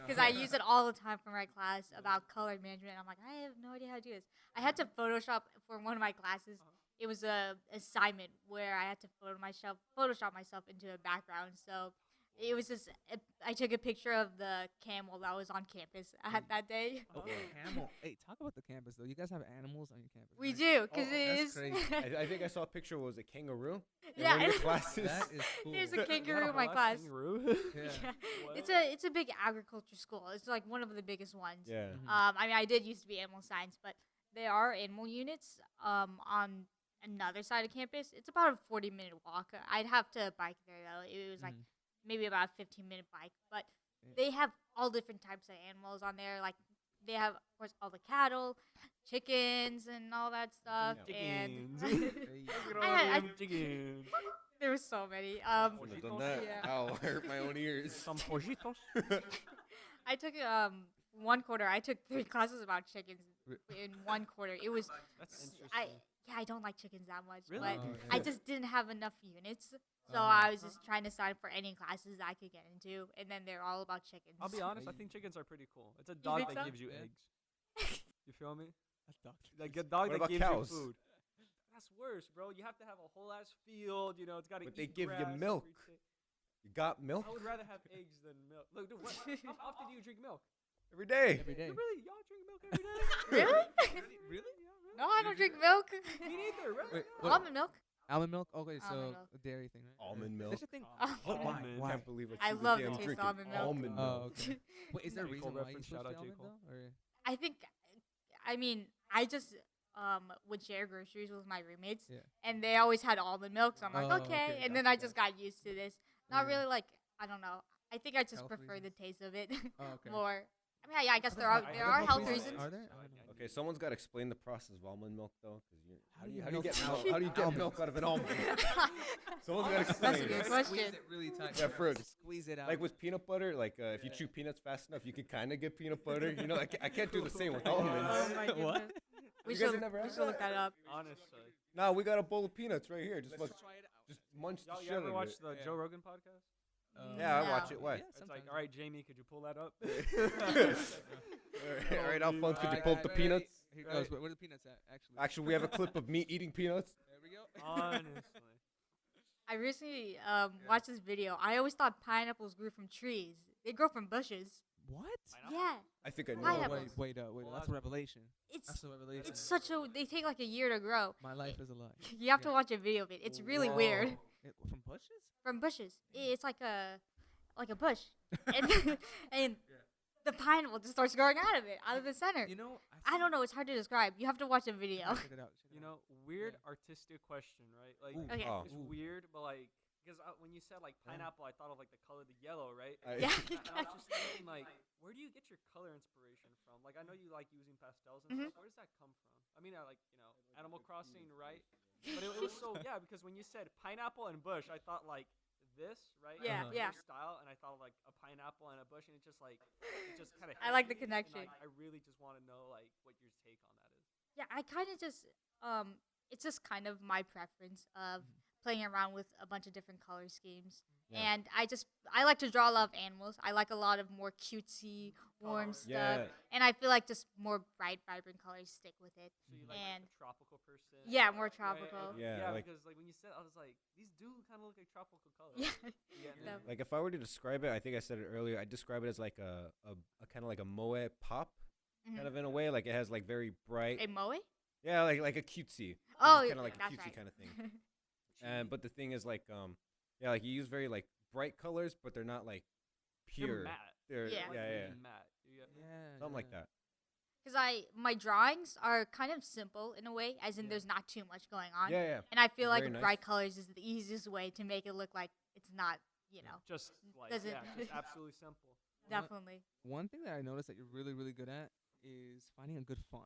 because I use it all the time for my class about color management. I'm like, I have no idea how to do this. I had to Photoshop for one of my classes. Uh-huh. It was a assignment where I had to Photoshop myself into a background. So it was just I took a picture of the camel that was on campus at that day. Oh, camel. Hey, talk about the campus though. You guys have animals on your campus. We right? do because Oh, it that's is. crazy. I think I saw a picture. Was a kangaroo? In Yeah, one of your it- classes. That is cool. There's a You had kangaroo in whole my ass class. kangaroo? Yeah. Yeah. It's a big agriculture school. It's like one of the biggest ones. Yeah. Mhm. I mean, I did used to be animal science, but there are animal units on another side of campus. It's about a 40-minute walk. I'd have to bike there though. It was like Mhm. maybe about a 15-minute bike, but Yeah. they have all different types of animals on there. Like they have, of course, all the cattle, chickens, and all that stuff. Chickens. And Hey. Chickens. there were so many. Shouldn't have done that. Yeah. Ow, I hurt my own ears. Some pollitos. I took 1 quarter. I took 3 classes about chickens Re- in 1 quarter. It was That's interesting. I don't like chickens that much, Really? but Oh, I yeah. just didn't have enough units, so Uh-huh. I was just trying to sign up for any classes that I could get into, and then they're all about chickens. I'll be honest. I Hey. think chickens are pretty cool. It's a dog think that so? gives you Yeah. eggs. You feel me? That's doctor. Like a dog What that about gives cows? you food. That's worse, bro. You have to have a whole ass field. It's got to. But they give you grass milk. every day. You got milk I would rather have eggs than milk. Look, dude, how often do you drink milk? every day. Every day. Really? Y'all drink milk every day? Really? Really? Yeah, really? No, I don't drink milk. Me neither. Really? Wait, No. what? Almond milk. Almond milk. Okay, so Almond milk. a dairy thing, right? Almond milk. There's a thing. Oh, Oh my! Almond. Why? I can't believe it's I the love day the I'm taste of drinking almond milk. almond Oh, milk. okay. Wait, is there a J. Cole reason why you reference, switched shout to out J. almond Cole. though? Or I think, I mean, I just would share groceries with my roommates, Yeah. and they always had almond milk, so I'm like, Oh, okay. okay, And then gotcha, I just got used to this. Not Yeah. really like I don't know. I think I just Health prefer the reasons? taste of it Oh, okay. more. I mean, yeah, I guess there I are don't there know are if health we- reasons. Are there? I don't know. Okay, someone's got to explain the process of almond milk though, because How do you how do you milk get out milk? How do you get almonds? milk out of an almond? Someone's got to That's a explain. good it. question. Squeeze it really tight. Yeah, fruit. Squeeze it out. Like with peanut butter, like if you chew peanuts fast enough, you can kind of get peanut butter. I can't do the same with Oh almonds. my What? goodness. We You guys have should never we had should look that? that up. Honestly. Nah, we got a bowl of peanuts right here. Just Let's try it out. just munch the Y'all, you shit out ever of watch it. the Yeah. Joe Rogan podcast? Yeah, I No. watch it. Why? Yeah, It's like, sometimes. all right, Jamie, could you pull that up? All right, Alfonso, could you pull up the Ready? peanuts? Here Right. goes. Where are the peanuts at? Actually. Actually, we have a clip of me eating peanuts. There we go. Honestly. I recently watched this video. I always thought pineapples grew from trees. They grow from bushes. What? Yeah, I think I know. Oh, Pineapples. wait, that's a revelation. it's That's a revelation. it's such a. They take like a year to grow. My life is a lie. You have to Yeah. watch a video of it. It's really weird. From bushes? From bushes. It's like a bush, and and the pineapple just starts growing out of the center. You know, I don't know. It's hard to describe. You have to watch a video. Check it out. Weird artistic question, right? Like, Ooh. Okay. Oh. it's Ooh. weird, but like, because when you said like pineapple, I thought of like the color, the yellow, right? Yeah. And I was just thinking like, where do you get your color inspiration from? Like, I know you like using pastels and Mhm. stuff. Where does that come from? I mean, like Animal Crossing, right? But it was so because when you said pineapple and bush, I thought like this, right? Yeah, Like, yeah. your style, and I thought of like a pineapple and a bush, and it just kind of. I like the connection. I really just want to know like what your take on that is. Yeah, I kind of just it's just kind of my preference of playing around with a bunch of different color schemes. Yeah. And I like to draw a lot of animals. I like a lot of more cutesy, warm Colors. stuff. Yeah. And I feel like just more bright, vibrant colors stick with it. So you like And a tropical person? yeah, more Right, tropical. okay. Yeah, like- because like when you said, I was like, these do kind of look like tropical colors. Yeah. You get me? Yeah. Like if I were to describe it, I think I said it earlier. I describe it as like a kind of like a moe pop, kind of in a way. Like it has like very bright. A moe? Yeah, like a cutesy. Oh, kind of like a that's cutesy right. kind of thing. And but the thing is like yeah, like you use very like bright colors, but they're not like They're pure. matte. They're Yeah. Like yeah. matte. You get me? Something like that. Because my drawings are kind of simple in a way, as in there's not too much going on. Yeah. And I feel like Very nice. bright colors is the easiest way to make it look like it's not, Just like Does it- just absolutely simple. definitely. One thing that I noticed that you're really, really good at is finding a good font.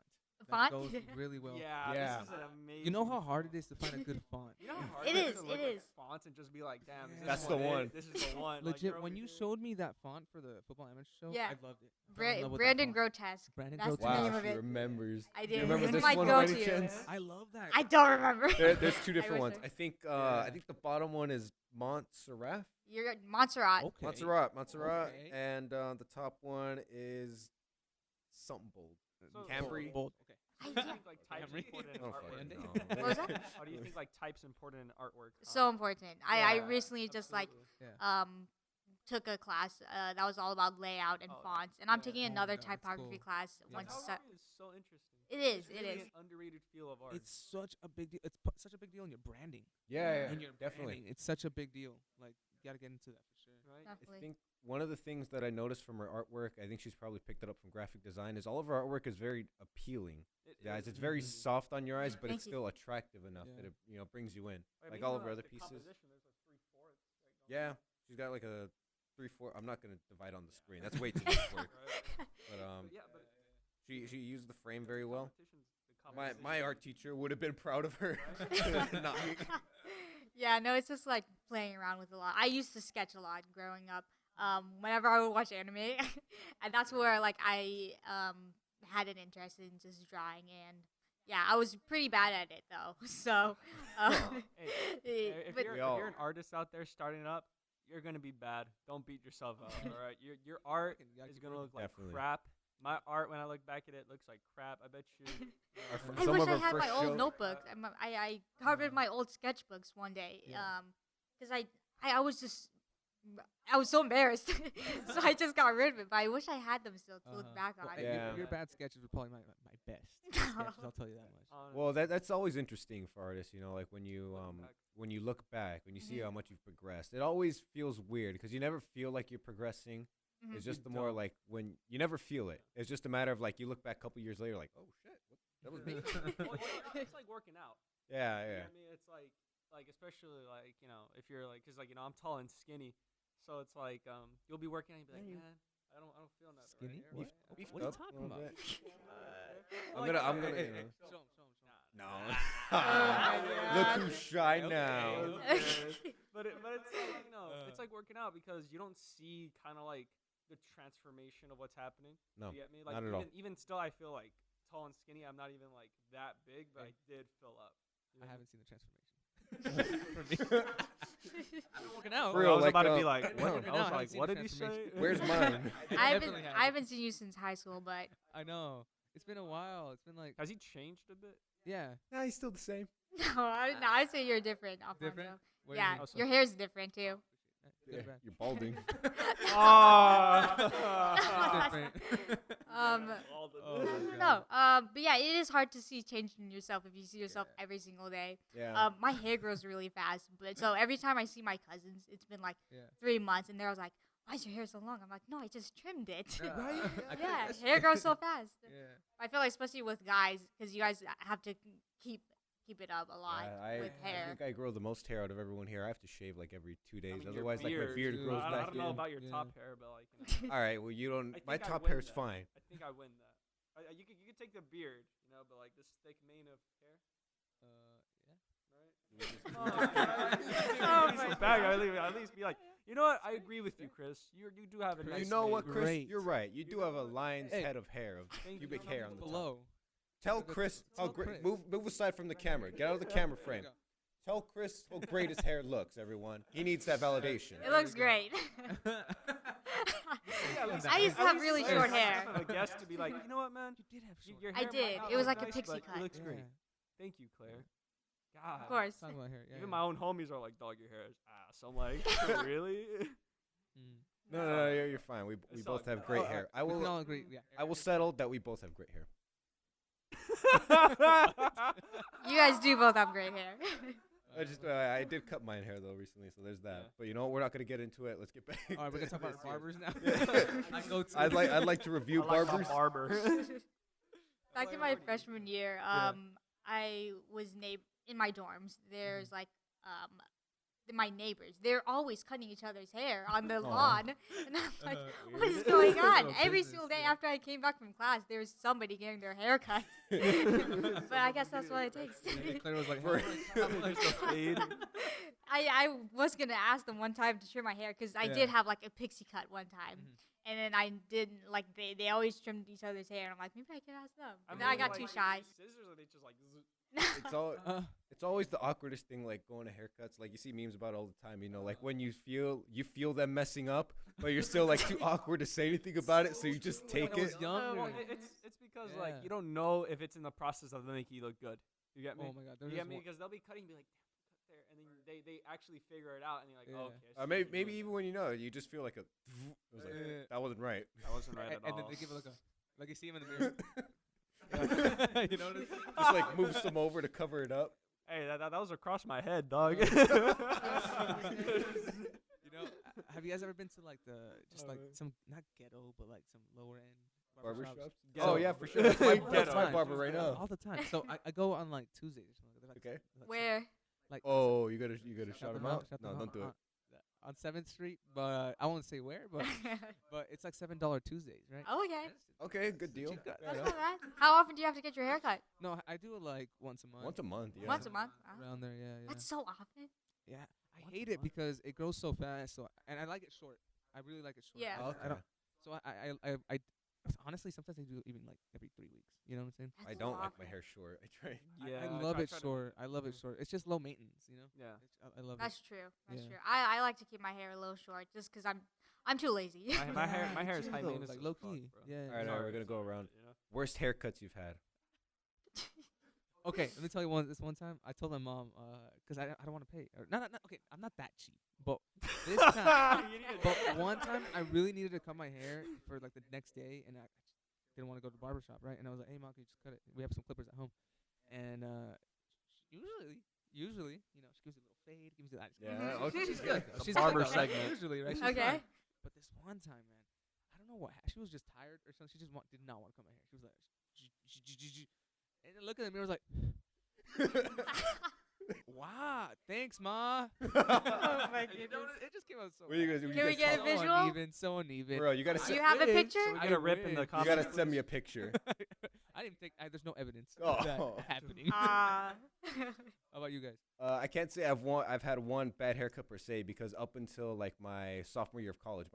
Font? That goes really well. Yeah, Yeah. this is an amazing. You know how hard it is to find a good font. You know how hard It it is is, to it look is. at fonts and just be like, damn, is Yeah. this That's the one. it? This is the one. Like, Legit, you're when over you here. showed me that font for the football amateur show, Yeah. I loved it. I fell in love with that Brandon font. Grotesque. Brandon That's the Grotesque. name Wow, of she it. remembers. I Do you do. remember It's this my one by any go-to. chance? I love that. I don't remember. There's two different wish ones. I- I think Yeah. I think the bottom one is Montserrat. You're Montserrat. Okay. Montserrat. Okay. And the top one is something bold. So- Cambry. Bold. Okay. Do you think like types Camry? important in Oh, artwork? fucking What no. was that? How do you think like types important in artwork? So important. I Yeah, recently just like absolutely. took a class that was all about layout and Oh, fonts, and I'm yeah. taking Oh my another God, that's typography cool. class Yeah. once. Typography is so interesting. It is. It's It really is. an underrated feel of art. It's such a big deal. It's such a big deal in your branding. Yeah, In your definitely. branding. It's such a big deal. Like, you got to get into that for sure. right. I Definitely. think one of the things that I noticed from her artwork, I think she's probably picked it up from graphic design, is all of her artwork is very appealing. Guys, it's very Mhm. soft on your eyes, but Thank it's you. still attractive enough Yeah. that it brings you in. Wait, Like but all even of her other the pieces. composition, there's a 3/4. Yeah, she's got like a 3/4. I'm not gonna divide on the screen. That's way too much work. Right. But Yeah, but she used the frame very well. the My composition- art teacher would have been proud of her. Not me. Yeah, no, it's just like playing around with a lot. I used to sketch a lot growing up. Whenever I would watch anime, and that's where like I had an interest in just drawing, and yeah, I was pretty bad at it though. So, Hey, if but you're an artist out there starting up, you're gonna be bad. Don't beat yourself up. All right, your art You gotta is keep gonna working. look like Definitely. crap. My art, when I look back at it, looks like crap. I bet you. Our fr- I some wish of I her had my first old show- notebooks. I covered my old sketchbooks one day. Yeah. Because I was just I was so embarrassed, so I just got rid of it. But I wish I had them still to look back on. Well, Yeah. your bad sketches were probably my best sketches. I'll tell you that much. Well, that's always interesting for artists, like when you Looking back. when you look back, when you see Mhm. how much you've progressed. It always feels weird because you never feel like you're progressing. Mhm. It's just You the more don't. like when you never feel it. It's just a matter of like you look back a couple years later, like, oh shit, that was me. Well, it's like working out. Yeah, You know yeah. what I mean, it's like especially like if you're like, cause like I'm tall and skinny, so it's like you'll be working and you'll be like, Yeah, man, I don't feel nothing. Skinny? Right here. What? Beefed What are you up a talking little about? bit. Well, I'm like, gonna, hey, you hey, know. Show 'em, show 'em, show 'em. No. Yeah. Look who's shy Okay. now. Okay. but it's like it's like working out because you don't see kind of like the transformation of what's happening. No, You get me? Like not at all. even still, I feel like tall and skinny. I'm not even like that big, but I did fill up. You I know? haven't seen the transformation. For me. I've been working out. For I real, was like, about to be like, no. what? I I was haven't like, seen what the did he say? transformation. Where's mine? I definitely haven't seen you since high school, but I know. It's been a while. It's been like, Has he changed a bit? yeah. Nah, he's still the same. no, I'd say you're different, Alfonso. Different? What do you Yeah, mean? Also- your hair's different too. Good or bad? You're balding. Different. All the Oh I my don't God. know. But yeah, it is hard to see change in yourself if you see yourself Yeah. every single day. Yeah. My hair grows really fast, but so every time I see my cousins, it's been like Yeah. 3 months, and they're always like, "Why is your hair so long?" I'm like, "No, I just trimmed it." Right? I can Yeah, imagine. hair grows so fast. Yeah. I feel like especially with guys, because you guys have to keep keep it up a lot with I hair. think I grow the most hair out of everyone here. I have to shave like every 2 days. I mean, your Otherwise, like my beard dude. grows I back don't know in. about your Yeah. top hair, but like. All right, well, you don't. I My think I top win hair's that. fine. I think I win that. You could take the beard, but like this thick mane of hair, Oh my bag. At least be like, you know what? I agree with you, Chris. You do have a nice. You know mane. what, Chris? Great. You're right. You do have a lion's Hey. head of hair, of Thank you. pubic hair on the top. Below. Tell Good- Chris how tell great. Chris. Move aside from the camera. Get out of the camera There we frame. Tell Chris how great his hair looks. Everyone, he needs that validation. It looks great. go. I used to have really short hair. Have a guest to be like, you know what, man? You did have short. Your I hair might did. not It was look like a nice, pixie but cut. It looks Yeah. great. Thank you, Claire. God. Of course. Talking about hair. Yeah, Even yeah. my own homies are like, dog, your hair is ass. I'm like, really? Mm. No, you're fine. We It's both all have good. great Oh, hair. I We can will. all agree. Yeah. I will settle that we both have great hair. You guys do both have great hair. I did cut mine hair though recently, so there's that. Yeah. But you know what? We're not gonna get into it. Let's get back. All right, we're gonna talk to about barbers now. Yeah. I go to. I'd like to review I like my barbers. barber. Back in my freshman year, I was in my dorms. There's like my neighbors. They're always cutting each other's hair on the lawn, and I'm like, what is going on? Little Every business, single day yeah. after I came back from class, there was somebody getting their hair cut. But I guess that's what it takes. And Claire was like, For- Fade. I was gonna ask them one time to trim my hair because I Yeah. did have like a pixie cut one time, Mhm. and then I didn't like they always trimmed each other's hair, and I'm like maybe I can ask them. But then I mean, got like, too shy. Scissors, or they just like. It's all. uh, It's always the awkwardest thing, like going to haircuts. Like you see memes about it all the time. Like when you feel them messing up, but you're still like too awkward to say anything about it, so you just take when I was it. younger. Well, it's because like Yeah. you don't know if it's in the process of making you look good. You get me? Oh my god. You get me? Because they'll be cutting, be like, damn, cut there, and then they actually figure it out, and you're like, Yeah. oh, okay. I see what Maybe you're doing. even when you know, you just feel like a. It was like, Yeah. that wasn't right. That wasn't right at and all. then they give it like you see him in the mirror. You know what I mean? Just like move some over to cover it up. Hey, that was across my head, dog. You know, have you guys ever been to like just like man. some not ghetto but like some lower end Barbershops? Ghetto. Oh yeah, for sure. That's my, that's my Ghetto. barber right now. all the time. So I go on like Tuesdays or something. They're, like, Okay. like, Where? Like Oh, you gotta shout them him out. shout No, them don't do it. On 7th Street, but I won't say where, but it's like $7 Tuesdays, right? Oh, okay. Okay, good deal. cheap cut. Yeah, That's yeah. not bad. How often do you have to get your hair cut? No, I do it like once a month. Once a month. Yeah. Once a month. Oh. Around there, yeah, yeah. That's so often. Yeah, I Once hate a it month? because it grows so fast. So and I like it short. I really like it short. Yeah. I don't. Okay. So I honestly sometimes I do even like every 3 weeks. You know what I'm saying? I That's don't so like my often. hair short. I try. Yeah, I love it try to- short. I love it short. It's just low maintenance. You know. Yeah. I love That's true. That's Yeah. true. I like to keep my hair a little short just because I'm too lazy. My hair is too, high though, maintenance. like as low fuck, key. bro. Yeah. All right, Sorry, we're gonna go sorry, around. you know? Worst haircuts you've had. Okay, let me tell you this one time I told my mom because I don't want to pay. Or, not okay. I'm not that cheap, but this time. You need to- But one time I really needed to cut my hair for like the next day, and I just didn't want to go to the barber shop, right? And I was like, "Hey, mom, can you just cut it? We have some clippers at home." And usually, you know, she gives me a little fade, gives me that. Yeah, okay, she's she's good. good. though. The She's barber good, though, right? segment. Usually, right? She's Okay. fine. But this one time, man, I don't know what. She was just tired or something. She just did not want to cut my hair. She was like, and then look at the mirror, was like, "Wow, thanks, ma." my You know, goodness. it just came out so. What are you guys? Can we get a so visual? uneven, so uneven. Bro, you gotta Do send. you have a wish. picture? So we get a rip in the wish. You comments. gotta send me a picture. I didn't think there's no evidence Oh. of that happening. Ah. How about you guys? I can't say I've had one bad haircut per se because up until like my sophomore year of college,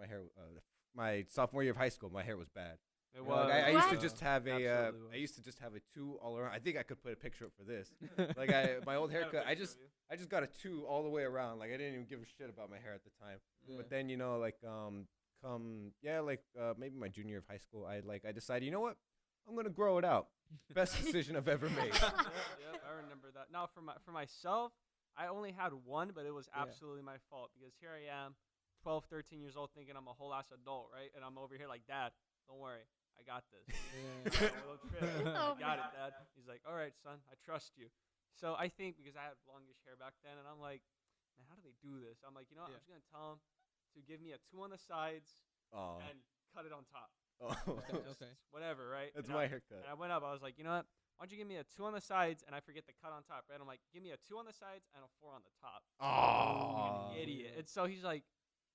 my sophomore year of high school, my hair was bad. It You know, like, was. I used to What? just have Absolutely was. I used to just have a 2 all around. I think I could put a picture up for this. Like my old I got a haircut, I picture just of you. I just got a 2 all the way around. Like I didn't even give a shit about my hair at the time. Yeah. But then like maybe my junior year of high school, I decided, you know what, I'm gonna grow it out. Best decision I've ever made. Yep, I remember that. Now for myself, I only had one, but it was Yeah. absolutely my fault because here I am, 12, 13 years old, thinking I'm a whole ass adult, right? And I'm over here like, Dad, don't worry, I got this. Yeah. Little trip. Oh I got my it, Dad. He's like, all right, son, I trust you. So I think because I had longish hair back then, and I'm like, man, how do they do this? I'm like, you know what? Yeah. I'm just gonna tell him to give me a 2 on the sides Oh, and cut it on top. oh. Okay. Whatever, right? That's And my I- haircut. And I went up. I was like, you know what? why don't you give me a 2 on the sides and I forget the cut on top, right? I'm like, give me a 2 on the sides and a 4 on the top. Oh, Idiot. And so he's like,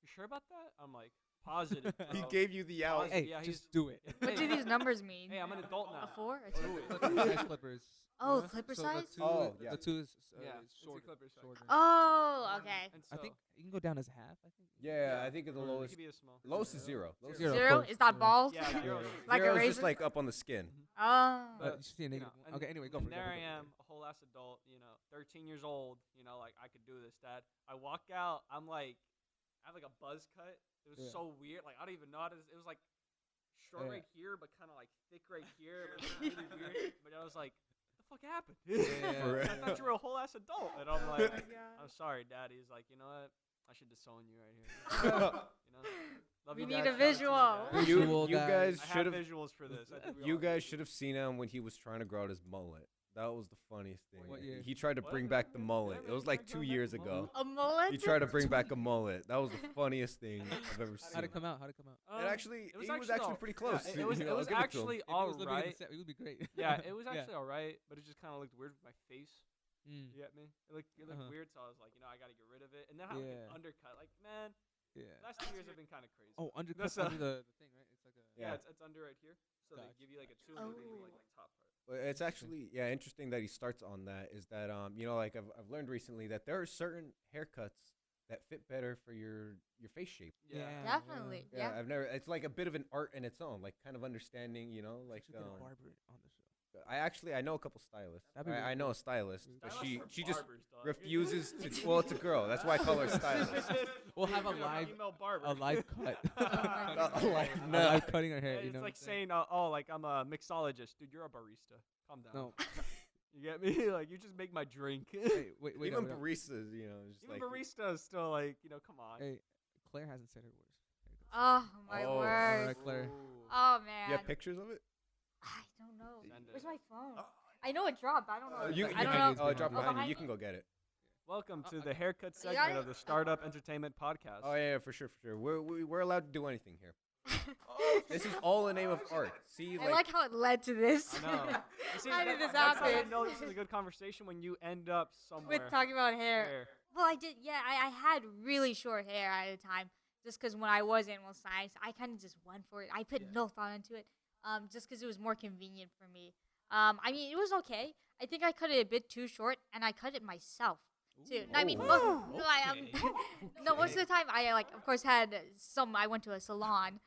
you sure about that? I'm like, positive. he bro. gave you the out. Positive. Hey, Yeah, just he's- do it. What do these numbers mean? Hey, I'm an adult now. A 4? A Do 2? it. Clippers, clippers. Oh, Yeah. clipper So size? Oh, yeah. The 2 is Yeah, is it's a shorter. clipper size. shorter. Oh, okay. And I so think you can go down as half. I think. Yeah, I think the it lowest. could be a small. Lowest is zero. Lowest Zero. is Zero? of course. Is that balls? Yeah, zero. Like a Zero is razor? just like up on the skin. Oh. But, You see a negative one. and Okay, anyway, go for it. there go for I it, go for am, it. a whole ass adult, 13 years old, like I could do this, Dad. I walk out, I'm like, I have like a buzz cut. It was Yeah. so weird. Like I don't even know how to. It was like short Yeah. right here, but kind of like thick right here. It was really weird. But I was like, what the fuck happened? Yeah. For I thought you were a whole ass adult, and I'm like, God. I'm sorry, Daddy. He's like, you know what? I should disown you right here. Love We you, need Dad. a Shout out to visual. Dad. Visual you guys I should have have. visuals for this. I think we You all guys do. should have seen him when he was trying to grow out his mullet. That was the funniest thing. What year? He tried to What? bring back the mullet. Yeah, It was man, like he tried 2 growing back years the ago. mullet. A mullet? He tried to bring back a mullet. That was the funniest thing I've ever seen. How'd it come out? How'd it come out? It actually, it was he was actually actually all- pretty yeah, close. it was, You it know, was I'll give it to him. actually If it all was living in the right. set, it would be great. Yeah, it was Yeah. actually all right, but it just kind of looked weird with my face. Mm. You get me? It looked Uh-huh. weird, so I was like, I got to get rid of it. And then I had like Yeah. an undercut. Like, man, Yeah. last 2 years have been kind of crazy. Oh, undercut That's, under the thing, right? It's like a. yeah, Yeah. it's under right here. So Gotcha. they give you like a 2 and they give you like Oh. the top part. But it's actually interesting that he starts on that. Is that like I've learned recently that there are certain haircuts that fit better for your face shape. Yeah. Definitely. Yeah. I've never. It's like a bit of an art in its own, like kind of understanding. Like Should get a barber on the show. I know a couple stylists. That'd be really I know cool. a stylist, but Stylists she are just barbers, dog. refuses to. Well, it's a girl. That's why I call her a stylist. We'll have a You're live, female barber. a live cut. Oh my God. A live- A no. live cutting her hair. It's You know like what I'm saying? saying, like I'm a mixologist, dude. You're a barista. Calm down. No. You get me? Like you just make my drink. Hey, wait, wait. Even wait, wait. baristas, just Even like baristas still like, come on. Hey, Claire hasn't said her words. Oh, my Oh, word. alright, Claire. Ooh. Oh, man. you have pictures of it. I don't know. Send Where's it. my phone? I know it dropped. I don't know. You, I you don't can, know. use oh, behind drop you. behind you. behind You me? can go get it. Welcome to I- the haircut You got segment it? of the Startup Entertainment Podcast. Oh yeah, for sure. We're allowed to do anything here. This is all in the name of art. See, I like how it led to this. I know. You see, How did this that's how I happen? know this is a good conversation when you end up somewhere. With talking about hair. there. Well, I did. Yeah, I had really short hair at the time, just because when I was in animal science, I kind of just went for it. I put no thought into it, just because it was more convenient for me. I mean, it was okay. I think I cut it a bit too short, and I cut it myself too. I mean, Ooh. most, no, no, most of the time I of course had some. I went to a salon.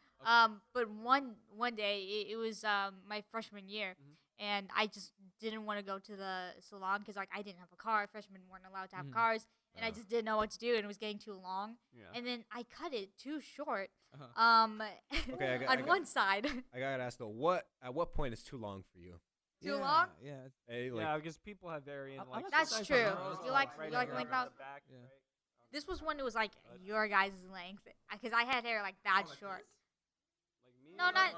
But one day it was my freshman year, and I just didn't want to go to the salon because I didn't have a car. Freshmen weren't allowed to have cars, and I just didn't know what to do, and it was getting too long. Yeah. And then I cut it too short. Uh-huh. Okay, on one side. I gotta ask though, at what point is too long for you? Too long? Yeah. Hey, like, Yeah, because people have varying. I Like, like That's sometimes true. girls You are, like- right you like around length the out? back, Yeah. right? This was when it was like But- your guys' length, because I had hair like that short. Like me? No, or- not-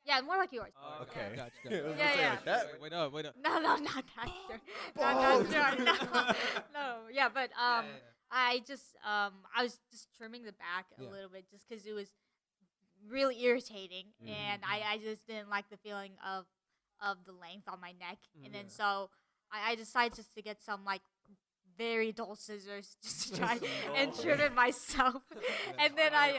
Yeah, more like yours. Oh, okay. Gotcha, I gotcha. was gonna Yeah, say yeah. like that. Wait up, wait up. No, not that short. Not that short. No, no. Yeah, but I just I was just trimming the back a Yeah. little bit just because it was really irritating, Mhm. and I just didn't like the feeling of the length on my neck, and then Yeah. so I decided just to get some like very dull scissors just to try and trim it myself, and then I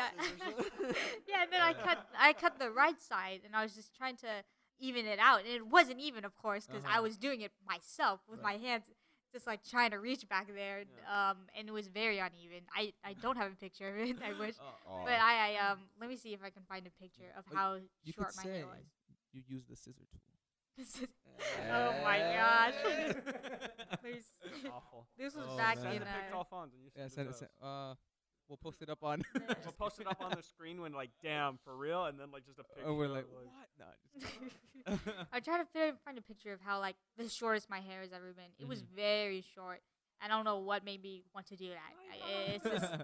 yeah, and then I cut the right side, and I was just trying to even it out, and it wasn't even, of course, because I Uh-huh. was doing it myself with my hands, just like trying to reach back there, and it was very uneven. I don't have a picture of it. I wish, Oh. but I let me see if I can find a picture of But how You short could my say hair was. you use the scissor tool. Oh my gosh. Let me s- Awful. This was Oh, back man. Send in the pic to Alfonso and you Yeah, send send it it. to us. We'll post it up on. We'll post it up on the screen when like, damn, for real, and then like just a picture. Oh, we're of, like, what? No, just I tried to find a picture of how like the shortest my hair has ever been. It was Mhm. very short. I don't know what made me want to do that. It's just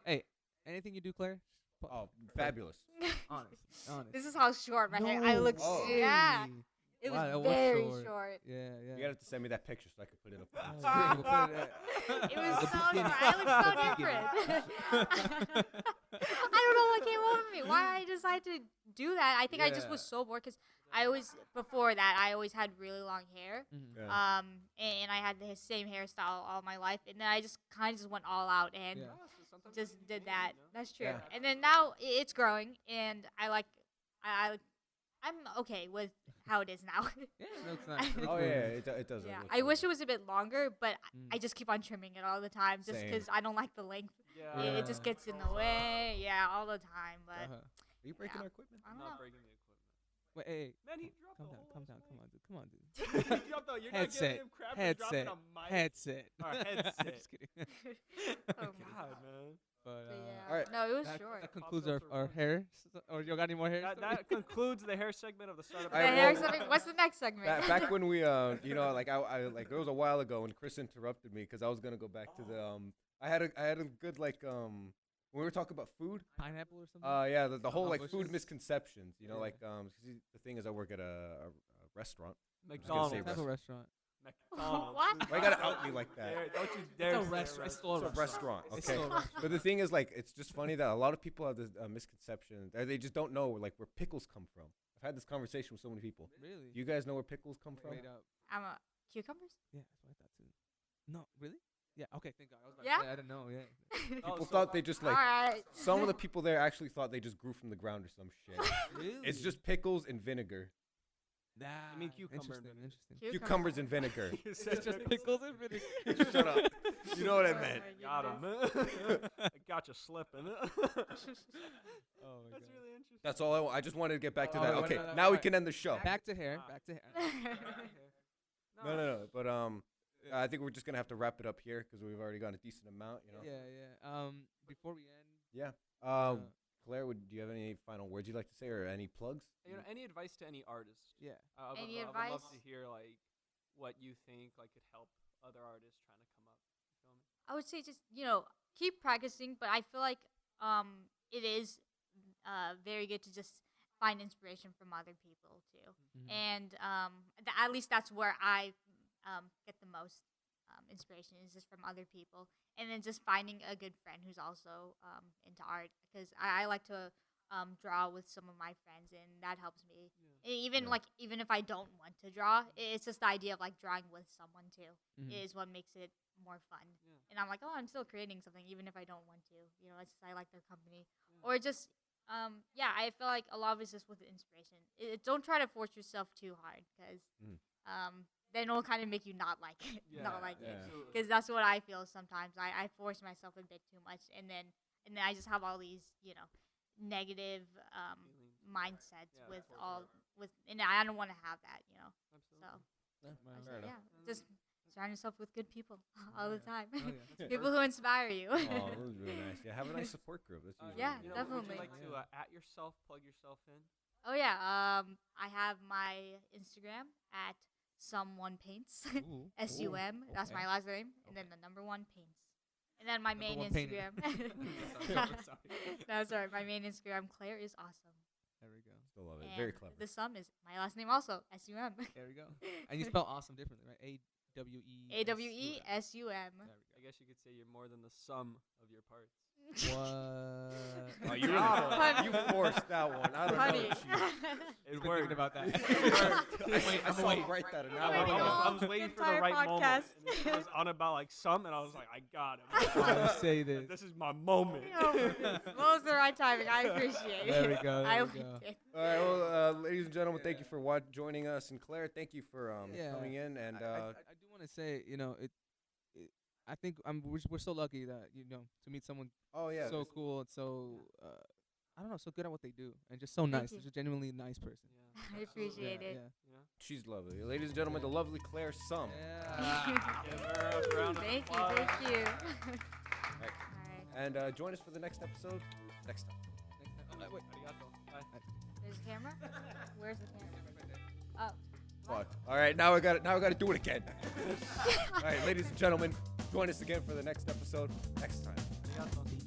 Hey, anything you do, Claire? Oh, fabulous. Honest, honest. this is how short my hair. I look Oh. yeah. It Wow, that was was very short. short. Yeah, yeah. You gotta have to send me that picture so I can put it up. on the Oh, screen. we'll put it It was The so short. beginning. I look so The different. beginning. I don't know what came over me. Why I decided to do that. I think I just Yeah. was so bored because I always before that I always had really long hair. Mhm. Yeah. And I had the same hairstyle all my life, and then I just kind of just went all out and Yeah. So sometimes just you need did change, that. you know? That's true. Yeah. And then now it's growing, and I'm okay with how it is now. Yeah, it looks nice. It looks Oh really yeah, nice. it does. Yeah, It looks I really wish it good. was a bit longer, but I Mm. just keep on trimming it all the time just Same. because I don't like the length. Yeah. It just gets in the way. Yeah, all the time. But Uh-huh. Are you breaking Yeah. our equipment? I I'm don't not know. breaking the equipment. Wait, hey, Man, he dropped calm the down, whole calm ass down, mic. come on, dude, come on, dude. He dropped the, you're not Headset, giving him crap for dropping a mic. headset. Or headset. Just kidding. Oh my God, man. But But yeah. Alright. No, it was that, short. that Pop concludes our, filter our one. hair. Or you got any more hair? That concludes the hair segment of the startup. The Alright, hair well- segment. What's the next segment? Back when we, like I like it was a while ago when Chris interrupted me because I was gonna go back to the I had a good like when we were talking about food. Pineapple or something? Yeah, the whole like bushes? food misconceptions. You know, Yeah. like 'cause the thing is, I work at a restaurant. gonna say McDonald's. What type of restaurant? McDonald's. What? Why you gotta out me like that? Don't you dare It's a say restaurant. It's still It's a a restaurant, It's okay? still a restaurant. But the thing is, like, it's just funny that a lot of people have this misconception. They just don't know like where pickles come from. I've had this conversation with so many people. Really? Do you guys know where pickles come from? Wait up. I'm a cucumbers. Yeah, that's what I thought too. No, really? Yeah. Okay, thank God. I was about Yeah? to say, I didn't know. Yeah. People thought they just All like right. some of the people there actually thought they just grew from the ground or some shit. Really? It's just pickles and vinegar, Nah. I mean cucumber and Interesting. vinegar. cucumbers and vinegar. You said It's just pickles. pickles and vinegar. Shut up. You know what I Oh meant. my Got him. goodness. I got you slipping. Oh my That's God. really interesting. That's all I just wanted to get back to Oh, that. wait, Okay, no, now we alright. can end the show. Back to hair. Ah. Back to hair. No. But I think we're just gonna have to wrap it up here because we've already got a decent amount. You know. Yeah. Before we end. Yeah. uh, Claire, do you have any final words you'd like to say or any plugs? You know, any advice to any artist? Yeah. I would, Any I would love advice? to hear like what you think like could help other artists trying to come up. You feel me? I would say just keep practicing, but I feel like it is very good to just find inspiration from other people too, Mhm. and at least that's where I get the most inspiration is just from other people, and then just finding a good friend who's also into art because I like to draw with some of my friends, and that helps me. Even Yeah. even if I don't want to draw, it's just the idea of like drawing with someone too Mhm. is what makes it more fun. Yeah. And I'm like, oh, I'm still creating something even if I don't want to. It's just I like their company, or just I feel like a lot of it's just with inspiration. Don't try to force yourself too hard because Mm. then it'll kind of make you not like it, not like it. yeah. Absolutely. Because that's what I feel sometimes. I force myself a bit too much, and then I just have all these negative Feelings. mindsets Yeah, with for all sure. and I don't want to have that. So Absolutely. Yeah, I right on. Fair say, enough. just surround yourself with good people all the time. Oh, yeah. That's People who inspire you. Oh, that was really nice. Yeah, have a nice support group. That's usually Yeah, really You know, good. Would definitely. you like to at yourself, plug yourself in? Oh yeah, I have my Instagram at someone paints. Ooh, SUM. That's okay. my last name, and then the number one paints. And then my main Number one painter. Instagram. Sorry. No, sorry. My main Instagram, Claire is awesome. There we go. Still love it. And Very clever. The sum is my last name also. SUM. There we go. And you spell awesome differently, right? AWE. AWESUM. There we I guess you could say you're more than the sum of your parts. go. What? Oh, you Honey. really you forced that one. I don't Honey. know. Chief. It Been worked. thinking about that. I saw him write that, and now I'm I waiting don't know. all I was waiting for the entire right moment. podcast. And he was on about like some, and I was like, I got him. I say this. This is my moment. Oh, what was the right timing? I appreciate it. There we go, I there we liked go. it. All right, well, ladies and gentlemen, thank you for joining us, and Claire, thank you for Yeah. coming in. And I do want to say, I think we're so lucky that to meet someone oh yeah, so cool and so I don't know, so good at what they do and just so nice. you. Just a genuinely nice person. Yeah. I appreciate it. Yeah. she's lovely. Ladies and gentlemen, the lovely Claire Sum. Yeah. Give her a round of Thank you, applause. thank you. Right. Alright, And join us for the next episode next time. Wait. Arigato. Bye. there's a camera? Where's the camera? Oh. Fuck. All right, now I got to do it again. All right, ladies and gentlemen, join us again for the next episode next time. Arigato.